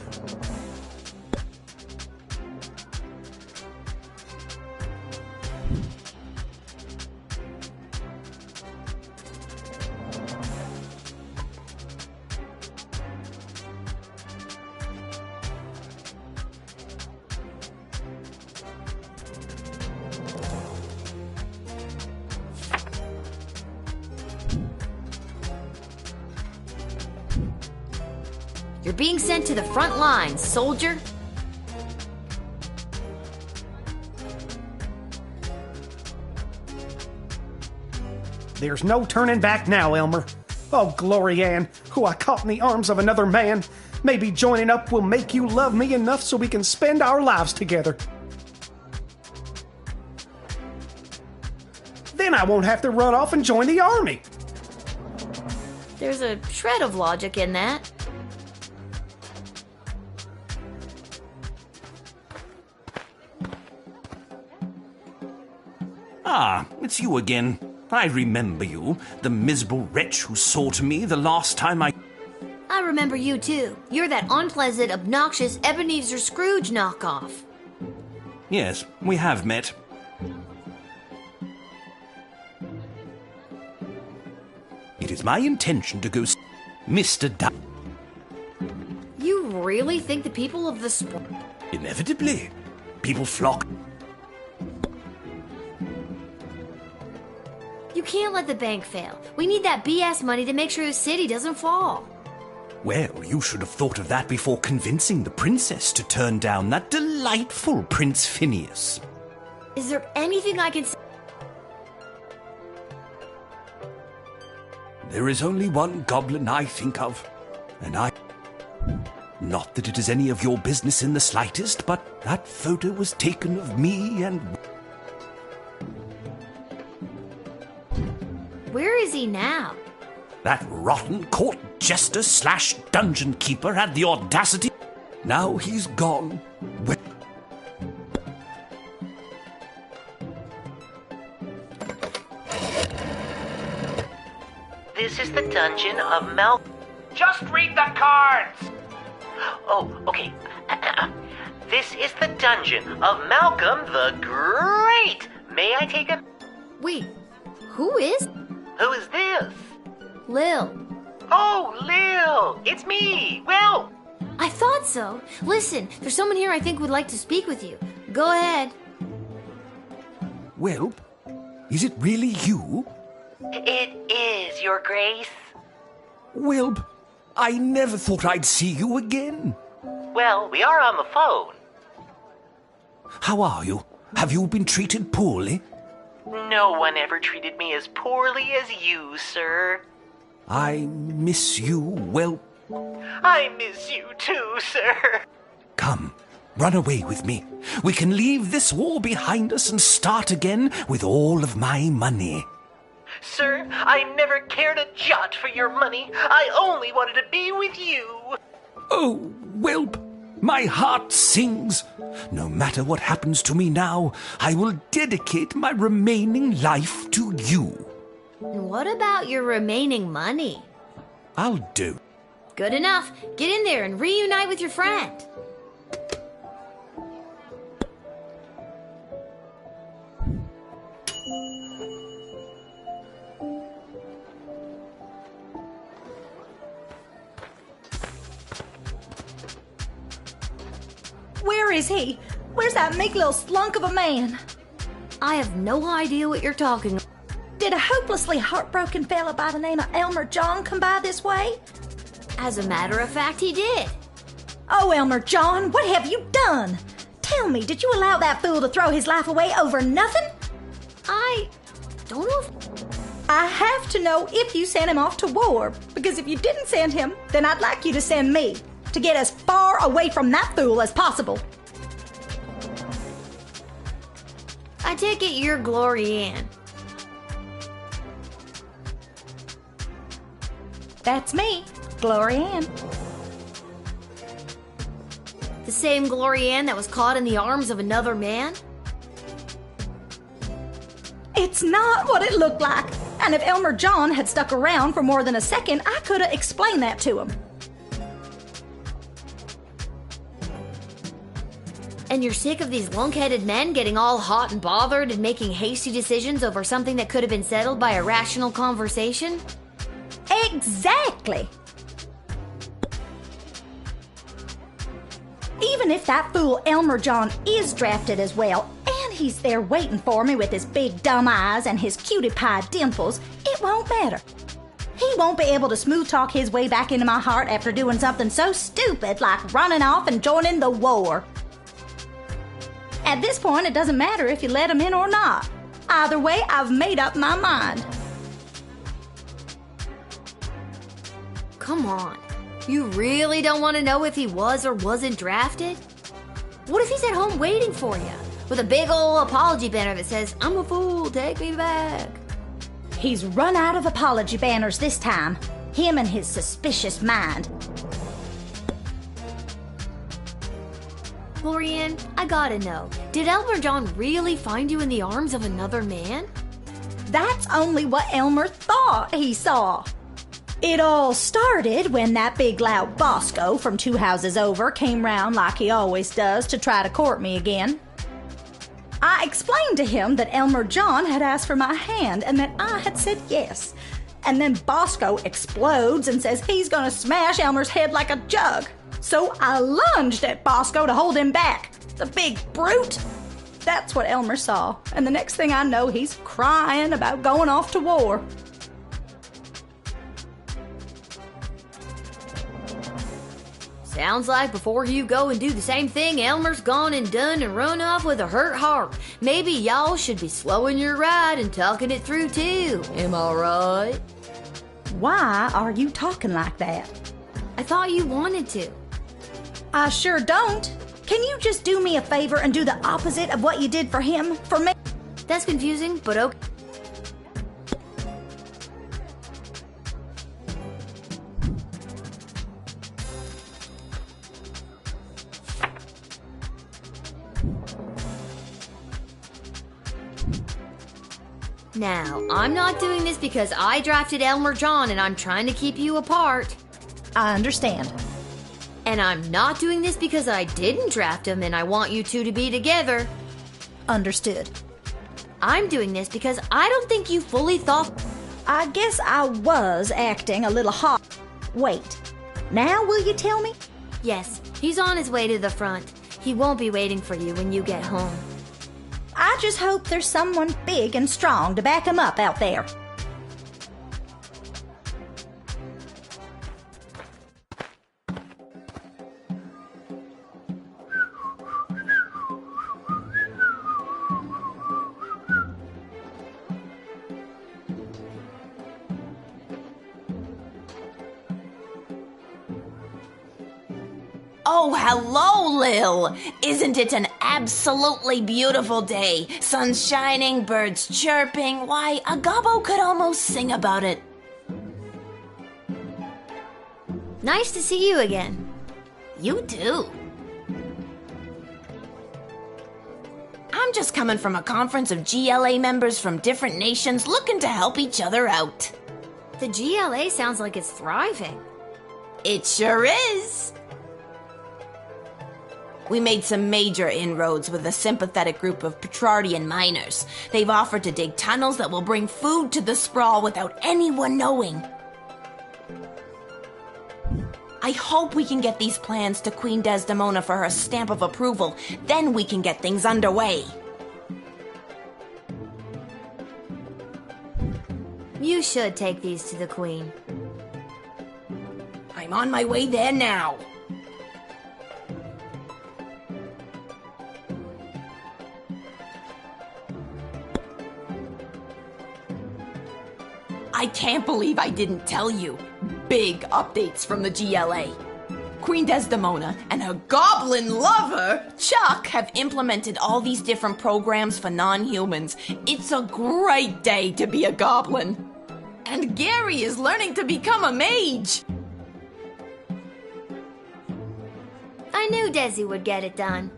You're being sent to the front lines, soldier.
There's no turning back now, Elmer. Oh, Glory Ann, who I caught in the arms of another man. Maybe joining up will make you love me enough so we can spend our lives together. Then I won't have to run off and join the army.
There's a shred of logic in that.
Ah, it's you again. I remember you, the miserable wretch who saw to me the last time I
remember you too. You're that unpleasant, obnoxious Ebenezer Scrooge knockoff.
Yes, we have met. It is my intention to go Mr.
You really think the people of the
Inevitably. People flock.
You can't let the bank fail. We need that BS money to make sure the city doesn't fall.
Well, you should have thought of that before convincing the princess to turn down that delightful Prince Phineas.
Is there anything I can say?
There is only one goblin I think of, and Not that it is any of your business in the slightest, but that photo was taken of me and...
Where is he now?
That rotten court jester / dungeon keeper had the audacity... Now he's gone.
This is the dungeon of Mal...
Just read the cards!
Oh, okay. This is the dungeon of Malcolm the Great. May I take a...
Wait, who is...
Who is this?
Lil.
Oh, Lil! It's me, Will!
I thought so. Listen, there's someone here I think would like to speak with you. Go ahead.
Well, is it really you?
It is, Your Grace.
Wilb, I never thought I'd see you again.
Well, we are on the phone.
How are you? Have you been treated poorly?
No one ever treated me as poorly as you, sir.
I miss you, well...
I miss you too, sir.
Come, run away with me. We can leave this war behind us and start again with all of my money.
Sir, I never cared a jot for your money. I only wanted to be with you.
Oh, Whelp, my heart sings. No matter what happens to me now, I will dedicate my remaining life to you.
What about your remaining money?
I'll do.
Good enough. Get in there and reunite with your friend.
Where is he? Where's that meek little slunk of a man?
I have no idea what you're talking about.
Did a hopelessly heartbroken fella by the name of Elmer John come by this way?
As a matter of fact, he did.
Oh, Elmer John, what have you done? Tell me, did you allow that fool to throw his life away over nothing?
I don't know if...
I have to know if you sent him off to war, because if you didn't send him, then I'd like you to send me, to get as far away from that fool as possible.
I take it you're Glory Ann.
That's me, Glory Ann.
The same Glory Ann that was caught in the arms of another man?
It's not what it looked like. And if Elmer John had stuck around for more than a second, I could have explained that to him.
And you're sick of these lunk-headed men getting all hot and bothered and making hasty decisions over something that could have been settled by a rational conversation?
Exactly. Even if that fool Elmer John is drafted as well, and he's there waiting for me with his big dumb eyes and his cutie pie dimples, it won't matter. He won't be able to smooth talk his way back into my heart after doing something so stupid like running off and joining the war. At this point, it doesn't matter if you let him in or not. Either way, I've made up my mind.
Come on. You really don't want to know if he was or wasn't drafted? What if he's at home waiting for you with a big old apology banner that says, "I'm a fool, take me back"?
He's run out of apology banners this time. Him and his suspicious mind.
Lorianne, I gotta know, did Elmer John really find you in the arms of another man?
That's only what Elmer thought he saw. It all started when that big loud Bosco from 2 houses over came round like he always does to try to court me again. I explained to him that Elmer John had asked for my hand and that I had said yes. And then Bosco explodes and says he's gonna smash Elmer's head like a jug. So I lunged at Bosco to hold him back. The big brute. That's what Elmer saw. And the next thing I know, he's crying about going off to war.
Sounds like before you go and do the same thing, Elmer's gone and done and run off with a hurt heart. Maybe y'all should be slowing your ride and talking it through too. Am I right?
Why are you talking like that?
I thought you wanted to.
I sure don't. Can you just do me a favor and do the opposite of what you did for him, for me?
That's confusing, but okay. Now, I'm not doing this because I drafted Elmer John and I'm trying to keep you apart.
I understand.
And I'm not doing this because I didn't draft him and I want you two to be together.
Understood.
I'm doing this because I don't think you fully thought...
I guess I was acting a little hot. Wait, now will you tell me?
Yes, he's on his way to the front. He won't be waiting for you when you get home.
I just hope there's someone big and strong to back him up out there.
Oh, hello, Lil! Isn't it an absolutely beautiful day? Sun's shining, birds chirping. Why, a gobbo could almost sing about it.
Nice to see you again.
You too. I'm just coming from a conference of GLA members from different nations looking to help each other out.
The GLA sounds like it's thriving.
It sure is. We made some major inroads with a sympathetic group of Petrardian miners. They've offered to dig tunnels that will bring food to the sprawl without anyone knowing. I hope we can get these plans to Queen Desdemona for her stamp of approval. Then we can get things underway.
You should take these to the Queen.
I'm on my way there now. I can't believe I didn't tell you. Big updates from the GLA. Queen Desdemona and her goblin lover, Chuck, have implemented all these different programs for non-humans. It's a great day to be a goblin. And Gary is learning to become a mage.
I knew Desi would get it done.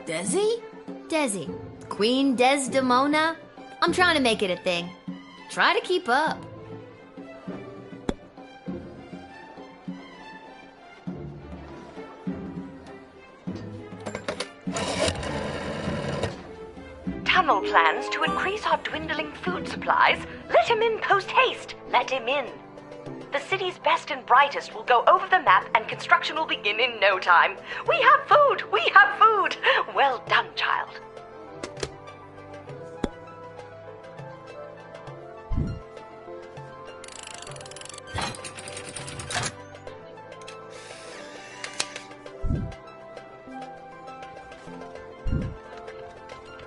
Desi?
Desi. Queen Desdemona. I'm trying to make it a thing. Try to keep up.
tunnel plans to increase our dwindling food supplies, let him in post-haste. Let him in. The city's best and brightest will go over the map and construction will begin in no time. We have food! We have food! Well done, child.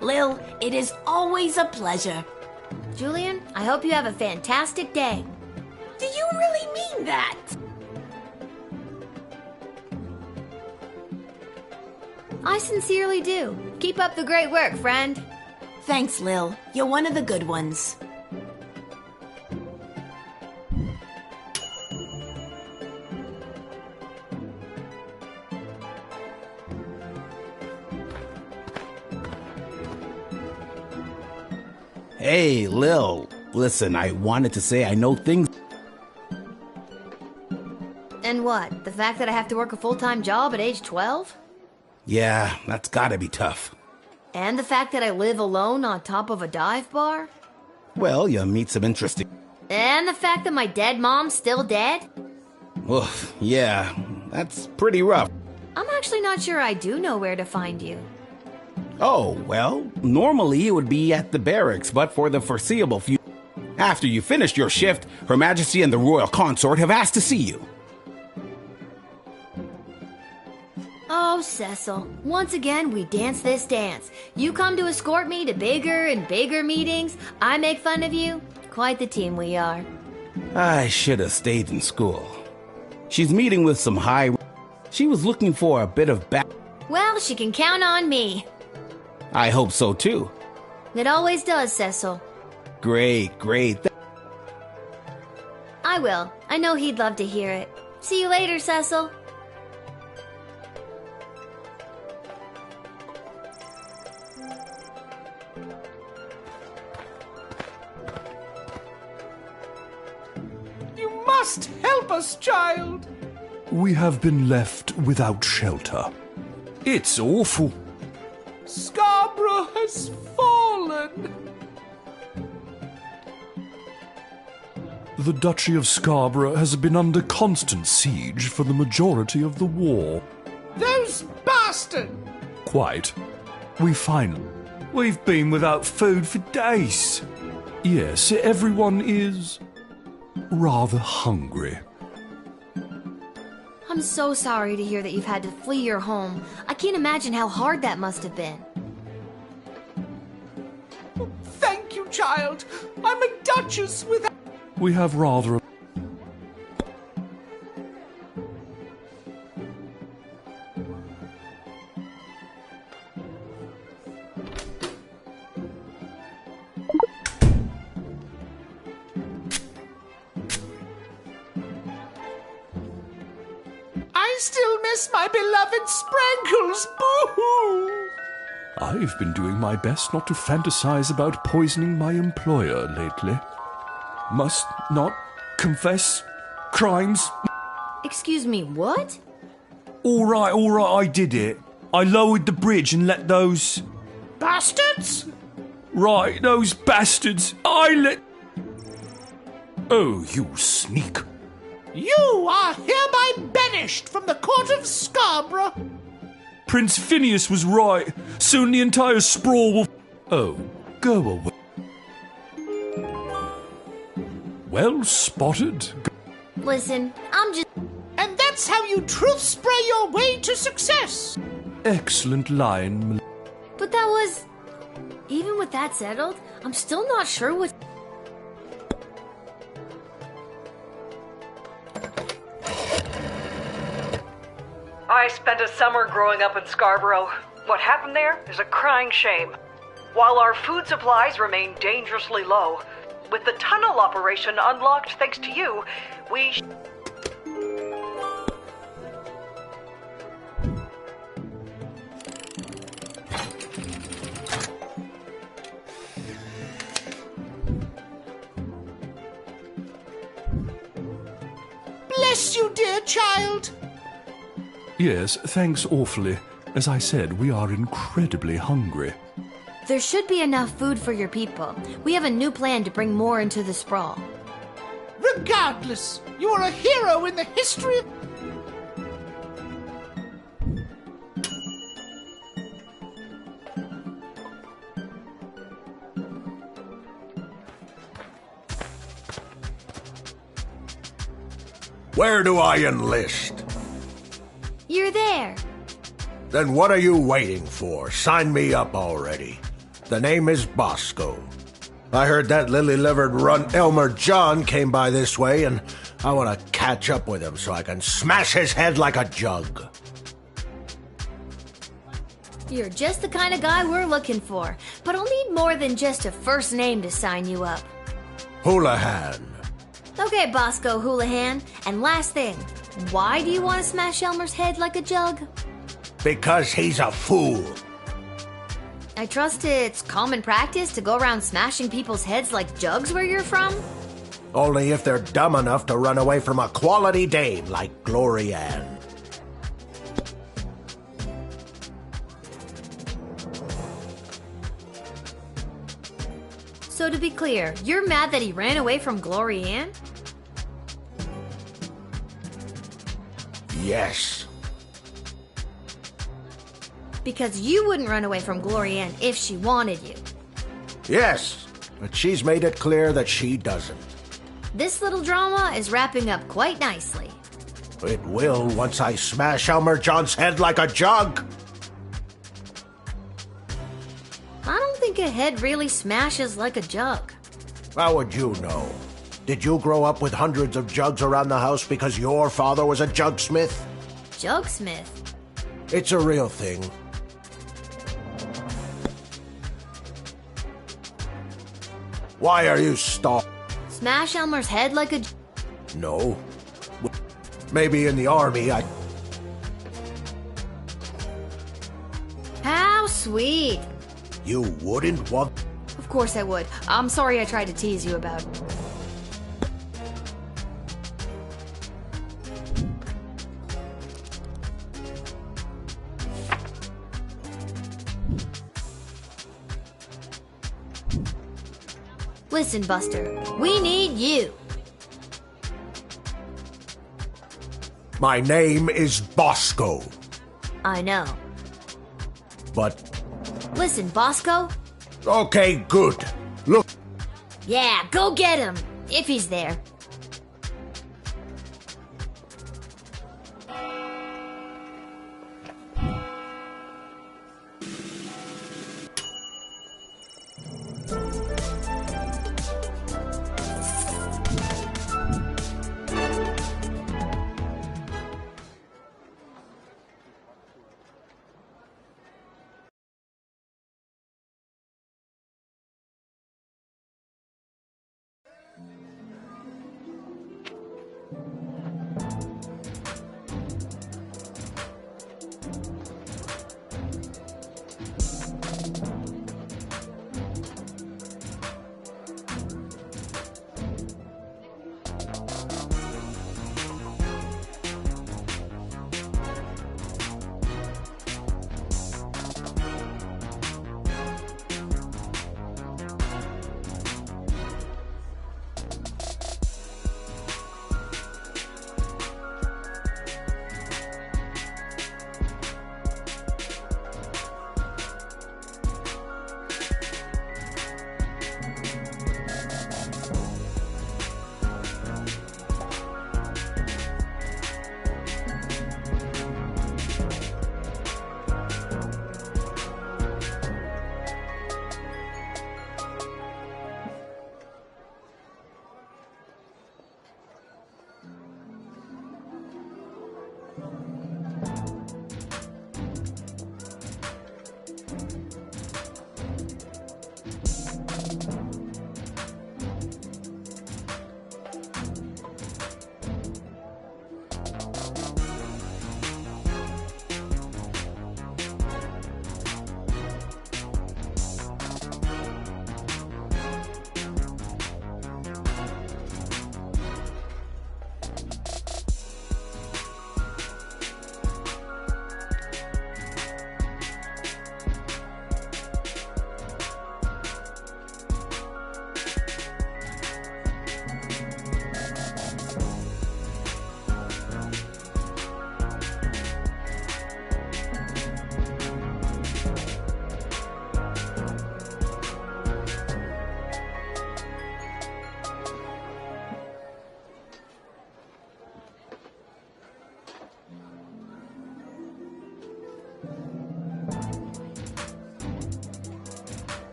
Lil, it is always a pleasure. Julian, I hope you have a fantastic day. Do you really mean that? I sincerely do. Keep up the great work, friend. Thanks, Lil. You're one of the good ones.
Hey, Lil. Listen, I wanted to say I know things.
And what? The fact that I have to work a full-time job at age 12?
Yeah, that's gotta be tough.
And the fact that I live alone on top of a dive bar?
Well, you meet some interesting.
And the fact that my dead mom's still dead?
Oof, yeah, that's pretty rough.
I'm actually not sure I do know where to find you.
Oh, well, normally it would be at the barracks, but for the foreseeable future. After you finished your shift, Her Majesty and the Royal Consort have asked to see you.
Oh, Cecil, once again we dance this dance. You come to escort me to bigger and bigger meetings. I make fun of you. Quite the team we are.
I should have stayed in school. She's meeting with some high... She was looking for a bit of back...
Well, she can count on me.
I hope so, too.
It always does, Cecil.
Great, great.
I will. I know he'd love to hear it. See you later, Cecil.
You must help us, child.
We have been left without shelter. It's awful.
Scarborough has fallen.
The Duchy of Scarborough has been under constant siege for the majority of the war.
Those bastards!
Quite. We've been without food for days. Yes, everyone is rather hungry.
I'm so sorry to hear that you've had to flee your home. I can't imagine how hard that must have been.
Thank you, child. I'm a duchess without...
We have rather...
I still miss my beloved Sprankles. Boo-hoo!
I've been doing my best not to fantasize about poisoning my employer lately. Must not confess crimes.
Excuse me, what?
All right, I did it. I lowered the bridge and let those...
Bastards?
Right, those bastards. I let... Oh, you sneak.
You are hereby banished from the court of Scarborough.
Prince Phineas was right. Soon the entire sprawl will... Oh, go away. Well spotted.
Listen, I'm just...
And that's how you truth spray your way to success.
Excellent line.
But that was... Even with that settled, I'm still not sure what...
I spent a summer growing up in Scarborough. What happened there is a crying shame. While our food supplies remain dangerously low, with the tunnel operation unlocked thanks to you, we...
Bless you, dear child.
Yes, thanks awfully. As I said, we are incredibly hungry.
There should be enough food for your people. We have a new plan to bring more into the sprawl.
Regardless, you are a hero in the history of...
Where do I enlist?
You're there.
Then what are you waiting for? Sign me up already. The name is Bosco. I heard that lily-livered runt Elmer John came by this way, and I want to catch up with him so I can smash his head like a jug.
You're just the kind of guy we're looking for, but I'll need more than just a first name to sign you up.
Houlihan.
Okay, Bosco Houlihan. And last thing, why do you want to smash Elmer's head like a jug?
Because he's a fool.
I trust it's common practice to go around smashing people's heads like jugs where you're from?
Only if they're dumb enough to run away from a quality dame like Glory Ann.
So to be clear, you're mad that he ran away from Glory Ann?
Yes.
Because you wouldn't run away from Glory Ann if she wanted you.
Yes, but she's made it clear that she doesn't.
This little drama is wrapping up quite nicely.
It will once I smash Elmer John's head like a jug.
I don't think a head really smashes like a jug.
How would you know? Did you grow up with hundreds of jugs around the house because your father was a jugsmith?
Jugsmith?
It's a real thing. Why are you stopped?
Smash Elmer's head like a...
No. Maybe in the army I...
How sweet.
You wouldn't want...
Of course I would. I'm sorry I tried to tease you about... Listen, Buster, we need you.
My name is Bosco.
I know.
But...
Listen, Bosco.
Okay, good. Look...
Yeah, go get him, if he's there.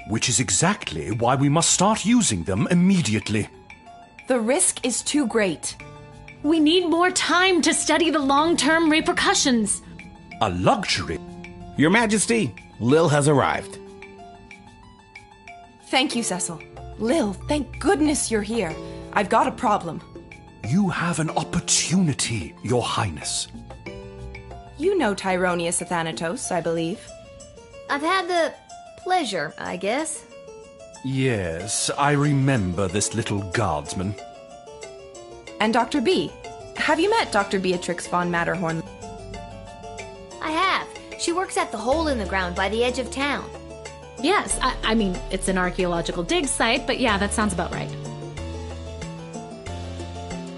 Which is exactly why we must start using them immediately.
The risk is too great.
We need more time to study the long-term repercussions.
A luxury.
Your Majesty, Lil has arrived.
Thank you, Cecil. Lil, thank goodness you're here. I've got a problem.
You have an opportunity, Your Highness.
You know Tyronius Athanatos, I believe.
I've had the pleasure, I guess.
Yes, I remember this little guardsman.
And Dr. B. Have you met Dr. Beatrix von Matterhorn?
I have. She works at the hole in the ground by the edge of town.
Yes, I mean, it's an archaeological dig site, but yeah, that sounds about right.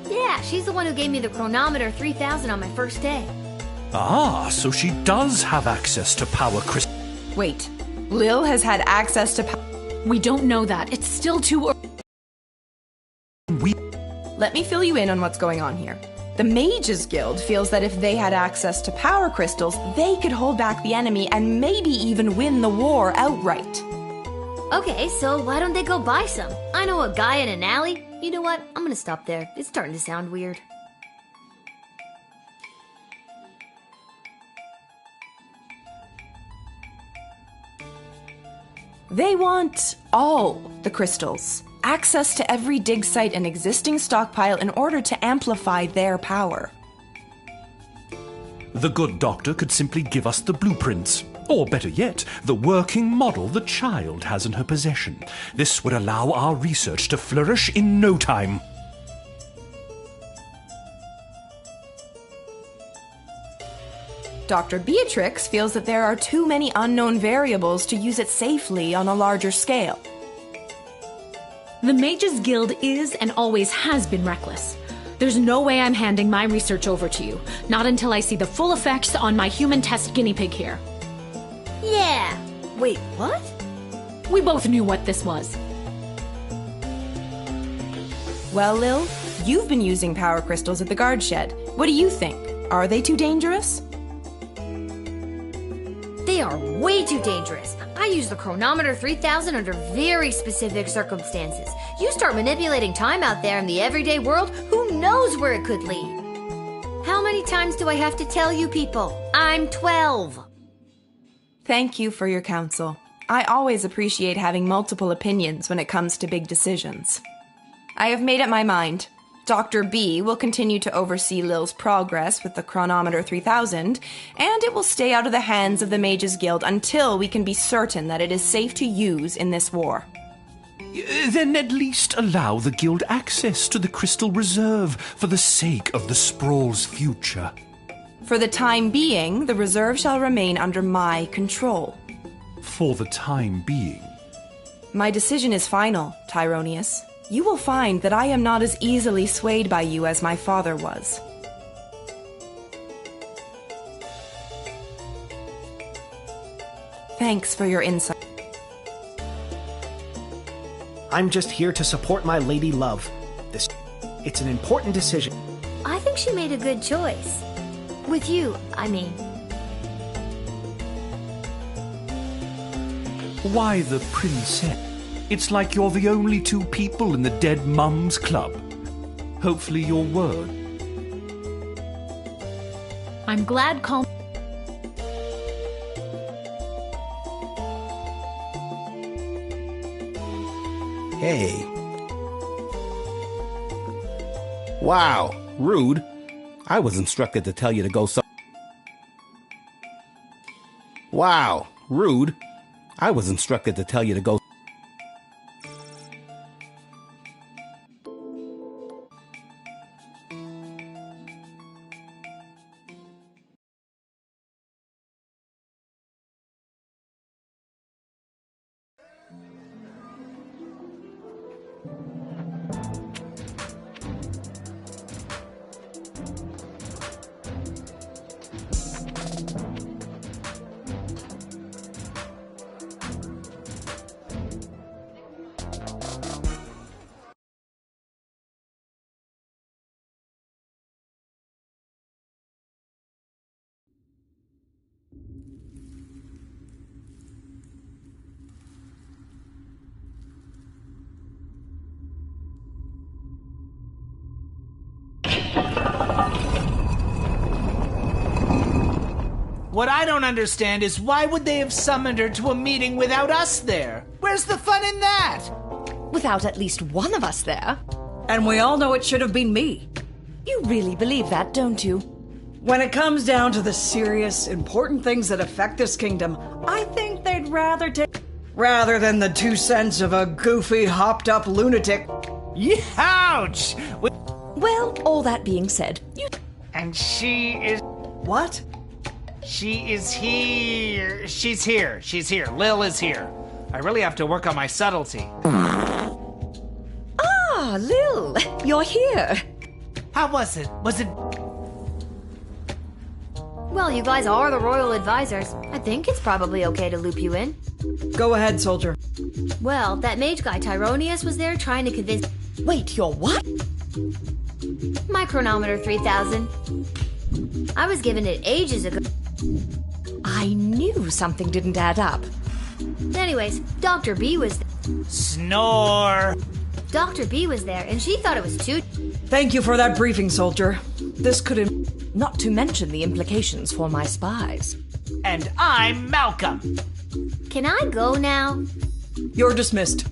Yeah, she's the one who gave me the chronometer 3000 on my first day.
Ah, so she does have access to power crystals.
Wait, Lil has had access to
We don't know that. It's still too early.
Let me fill you in on what's going on here. The Mages Guild feels that if they had access to power crystals, they could hold back the enemy and maybe even win the war outright.
Okay, so why don't they go buy some? I know a guy in an alley. You know what? I'm gonna stop there. It's starting to sound weird.
They want all the crystals. Access to every dig site and existing stockpile in order to amplify their power.
The good doctor could simply give us the blueprints. Or better yet, the working model the child has in her possession. This would allow our research to flourish in no time.
Dr. Beatrix feels that there are too many unknown variables to use it safely on a larger scale.
The Mages Guild is and always has been reckless. There's no way I'm handing my research over to you, not until I see the full effects on my human test guinea pig here.
Yeah. Wait, what?
We both knew what this was.
Well, Lil, you've been using power crystals at the guard shed. What do you think? Are they too dangerous?
They are way too dangerous. I use the chronometer 3000 under very specific circumstances. You start manipulating time out there in the everyday world, who knows where it could lead? How many times do I have to tell you people? I'm 12.
Thank you for your counsel. I always appreciate having multiple opinions when it comes to big decisions. I have made up my mind. Dr. B will continue to oversee Lil's progress with the chronometer 3000, and it will stay out of the hands of the Mages Guild until we can be certain that it is safe to use in this war.
Then at least allow the guild access to the crystal reserve for the sake of the Sprawl's future.
For the time being, the reserve shall remain under my control.
For the time being.
My decision is final, Tyronius. You will find that I am not as easily swayed by you as my father was. Thanks for your insight.
I'm just here to support my lady love. It's an important decision.
I think she made a good choice. With you, I mean.
Why the princess? It's like you're the only two people in the Dead Mums Club. Hopefully your word.
I'm glad Calm...
Hey. Wow, rude. I was instructed to tell you to go so... Wow, rude. I was instructed to tell you to go...
What I don't understand is why would they have summoned her to a meeting without us there? Where's the fun in that?
Without at least one of us there.
And we all know it should have been me.
You really believe that, don't you?
When it comes down to the serious, important things that affect this kingdom, I think they'd rather than the 2 cents of a goofy, hopped-up lunatic.
Ouch!
Well, all that being said, you...
And she is...
What?
She is here. She's here. She's here. Lil is here. I really have to work on my subtlety.
Ah, Lil, you're here.
How was it? Was it...
Well, you guys are the royal advisors. I think it's probably okay to loop you in.
Go ahead, soldier.
Well, that mage guy Tyronius was there trying to convince...
Wait, you're what?
My chronometer 3000. I was given it ages ago.
I knew something didn't add up.
Anyways, Dr. B was there.
Snore!
Dr. B was there, and she thought it was too...
Thank you for that briefing, soldier. This could...
Not to mention the implications for my spies.
And I'm Malcolm.
Can I go now?
You're dismissed.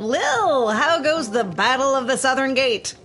Lil, how goes the Battle of the Southern Gate?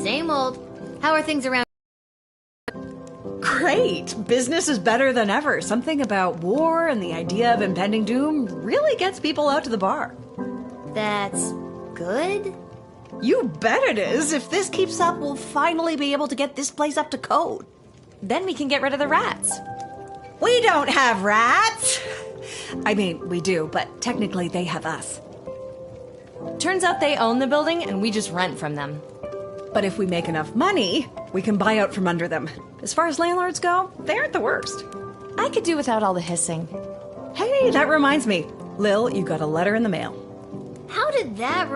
Same old. How are things around?
Great! Business is better than ever. Something about war and the idea of impending doom really gets people out to the bar.
That's good?
You bet it is. If this keeps up, we'll finally be able to get this place up to code.
Then we can get rid of the rats.
We don't have rats! I mean, we do, but technically they have us.
Turns out they own the building and we just rent from them.
But if we make enough money, we can buy out from under them. As far as landlords go, they aren't the worst.
I could do without all the hissing.
Hey, that reminds me. Lil, you got a letter in the mail.
How did that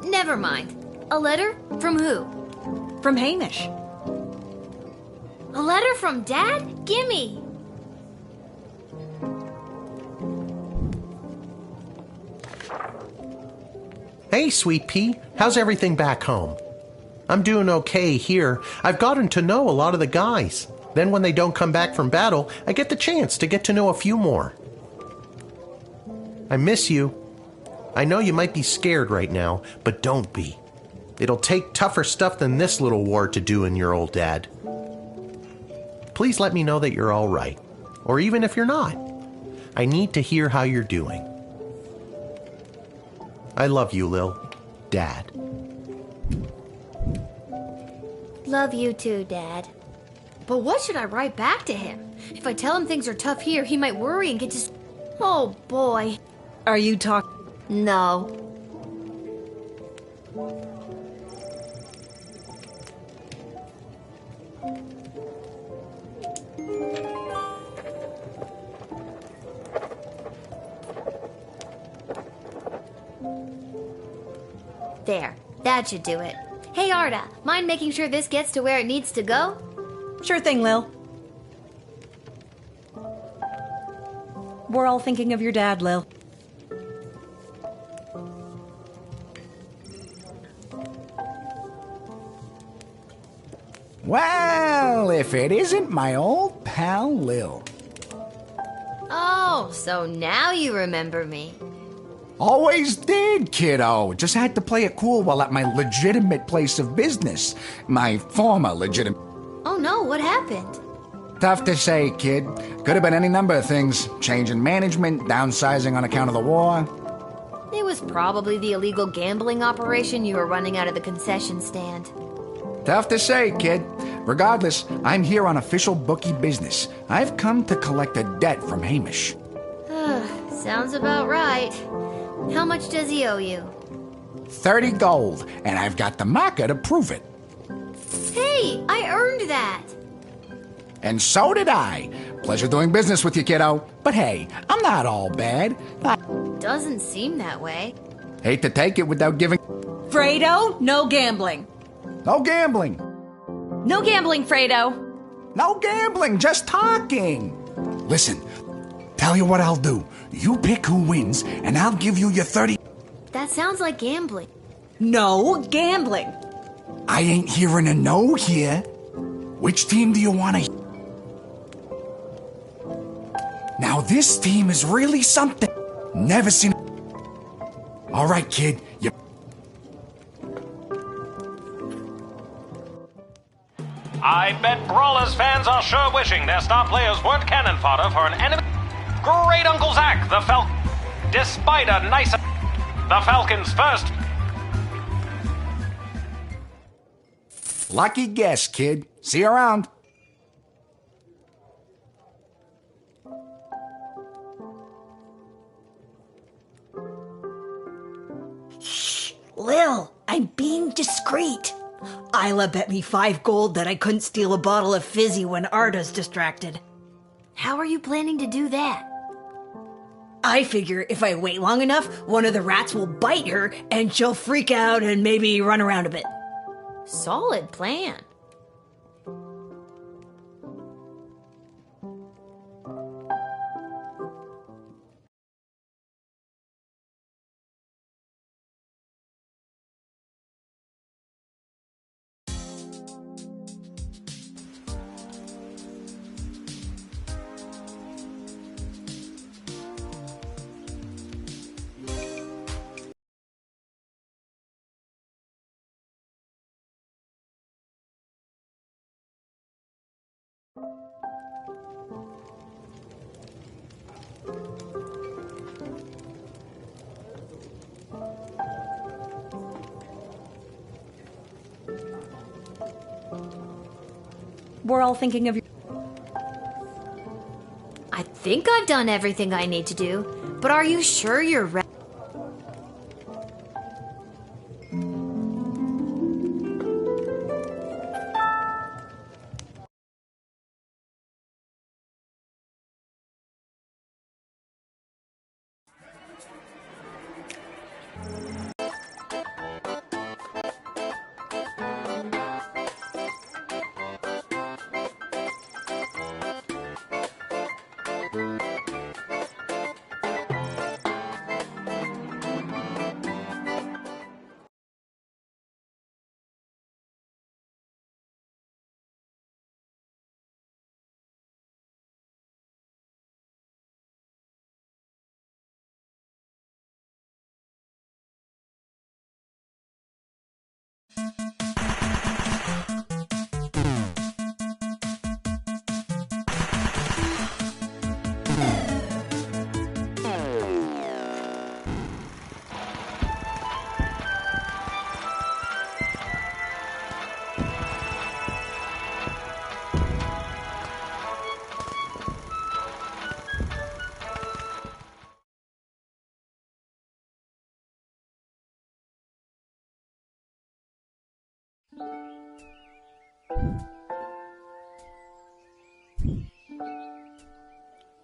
Never mind. A letter? From who?
From Hamish.
A letter from Dad? Gimme!
Hey, Sweet Pea, how's everything back home? I'm doing okay here. I've gotten to know a lot of the guys. Then when they don't come back from battle, I get the chance to get to know a few more. I miss you. I know you might be scared right now, but don't be. It'll take tougher stuff than this little war to do in your old dad. Please let me know that you're all right, or even if you're not. I need to hear how you're doing. I love you, Lil. Dad.
Love you too, Dad. But what should I write back to him? If I tell him things are tough here, he might worry and get just... Oh, boy.
Are you talking?
No. There. That should do it. Hey, Arda, mind making sure this gets to where it needs to go?
Sure thing, Lil. We're all thinking of your dad, Lil.
Well, if it isn't my old pal Lil.
Oh, so now you remember me.
Always did, kiddo. Just had to play it cool while at my legitimate place of business. My former legitimate...
Oh no, what happened?
Tough to say, kid. Could have been any number of things. Change in management, downsizing on account of the war.
It was probably the illegal gambling operation you were running out of the concession stand.
Tough to say, kid. Regardless, I'm here on official bookie business. I've come to collect a debt from Hamish.
Sounds about right. How much does he owe you?
30 gold, and I've got the marker to prove it.
Hey, I earned that.
And so did I. Pleasure doing business with you, kiddo. But hey, I'm not all bad.
Doesn't seem that way.
Hate to take it without giving...
Fredo, no gambling.
No gambling.
No gambling, Fredo.
No gambling, just talking. Listen, tell you what I'll do. You pick who wins, and I'll give you your 30...
That sounds like gambling.
No gambling.
I ain't hearing a no here. Which team do you want to... Now this team is really something. Never seen... All right, kid, you...
I bet Brawlers fans are sure wishing their star players weren't cannon fodder for an enemy. Great Uncle Zach, the Falcon. Despite a nice... The Falcons first.
Lucky guess, kid. See you around.
Shh, Lil, I'm being discreet. Isla bet me 5 gold that I couldn't steal a bottle of fizzy when Arda's distracted.
How are you planning to do that?
I figure if I wait long enough, one of the rats will bite her and she'll freak out and maybe run around a bit.
Solid plan.
We're all thinking of you.
I think I've done everything I need to do, but are you sure you're ready?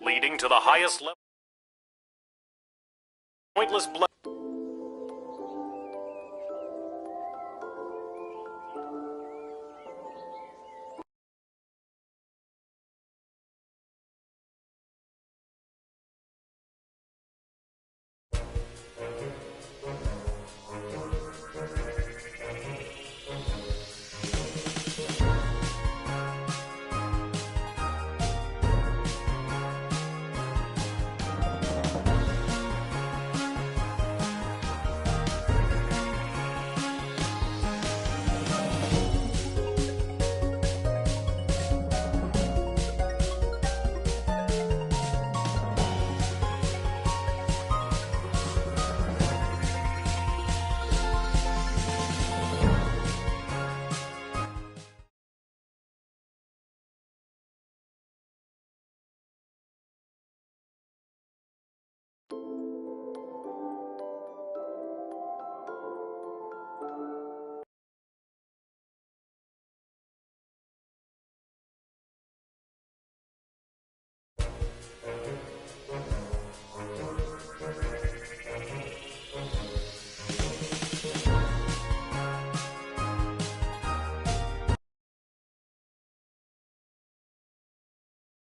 Leading to the highest level. Pointless blood.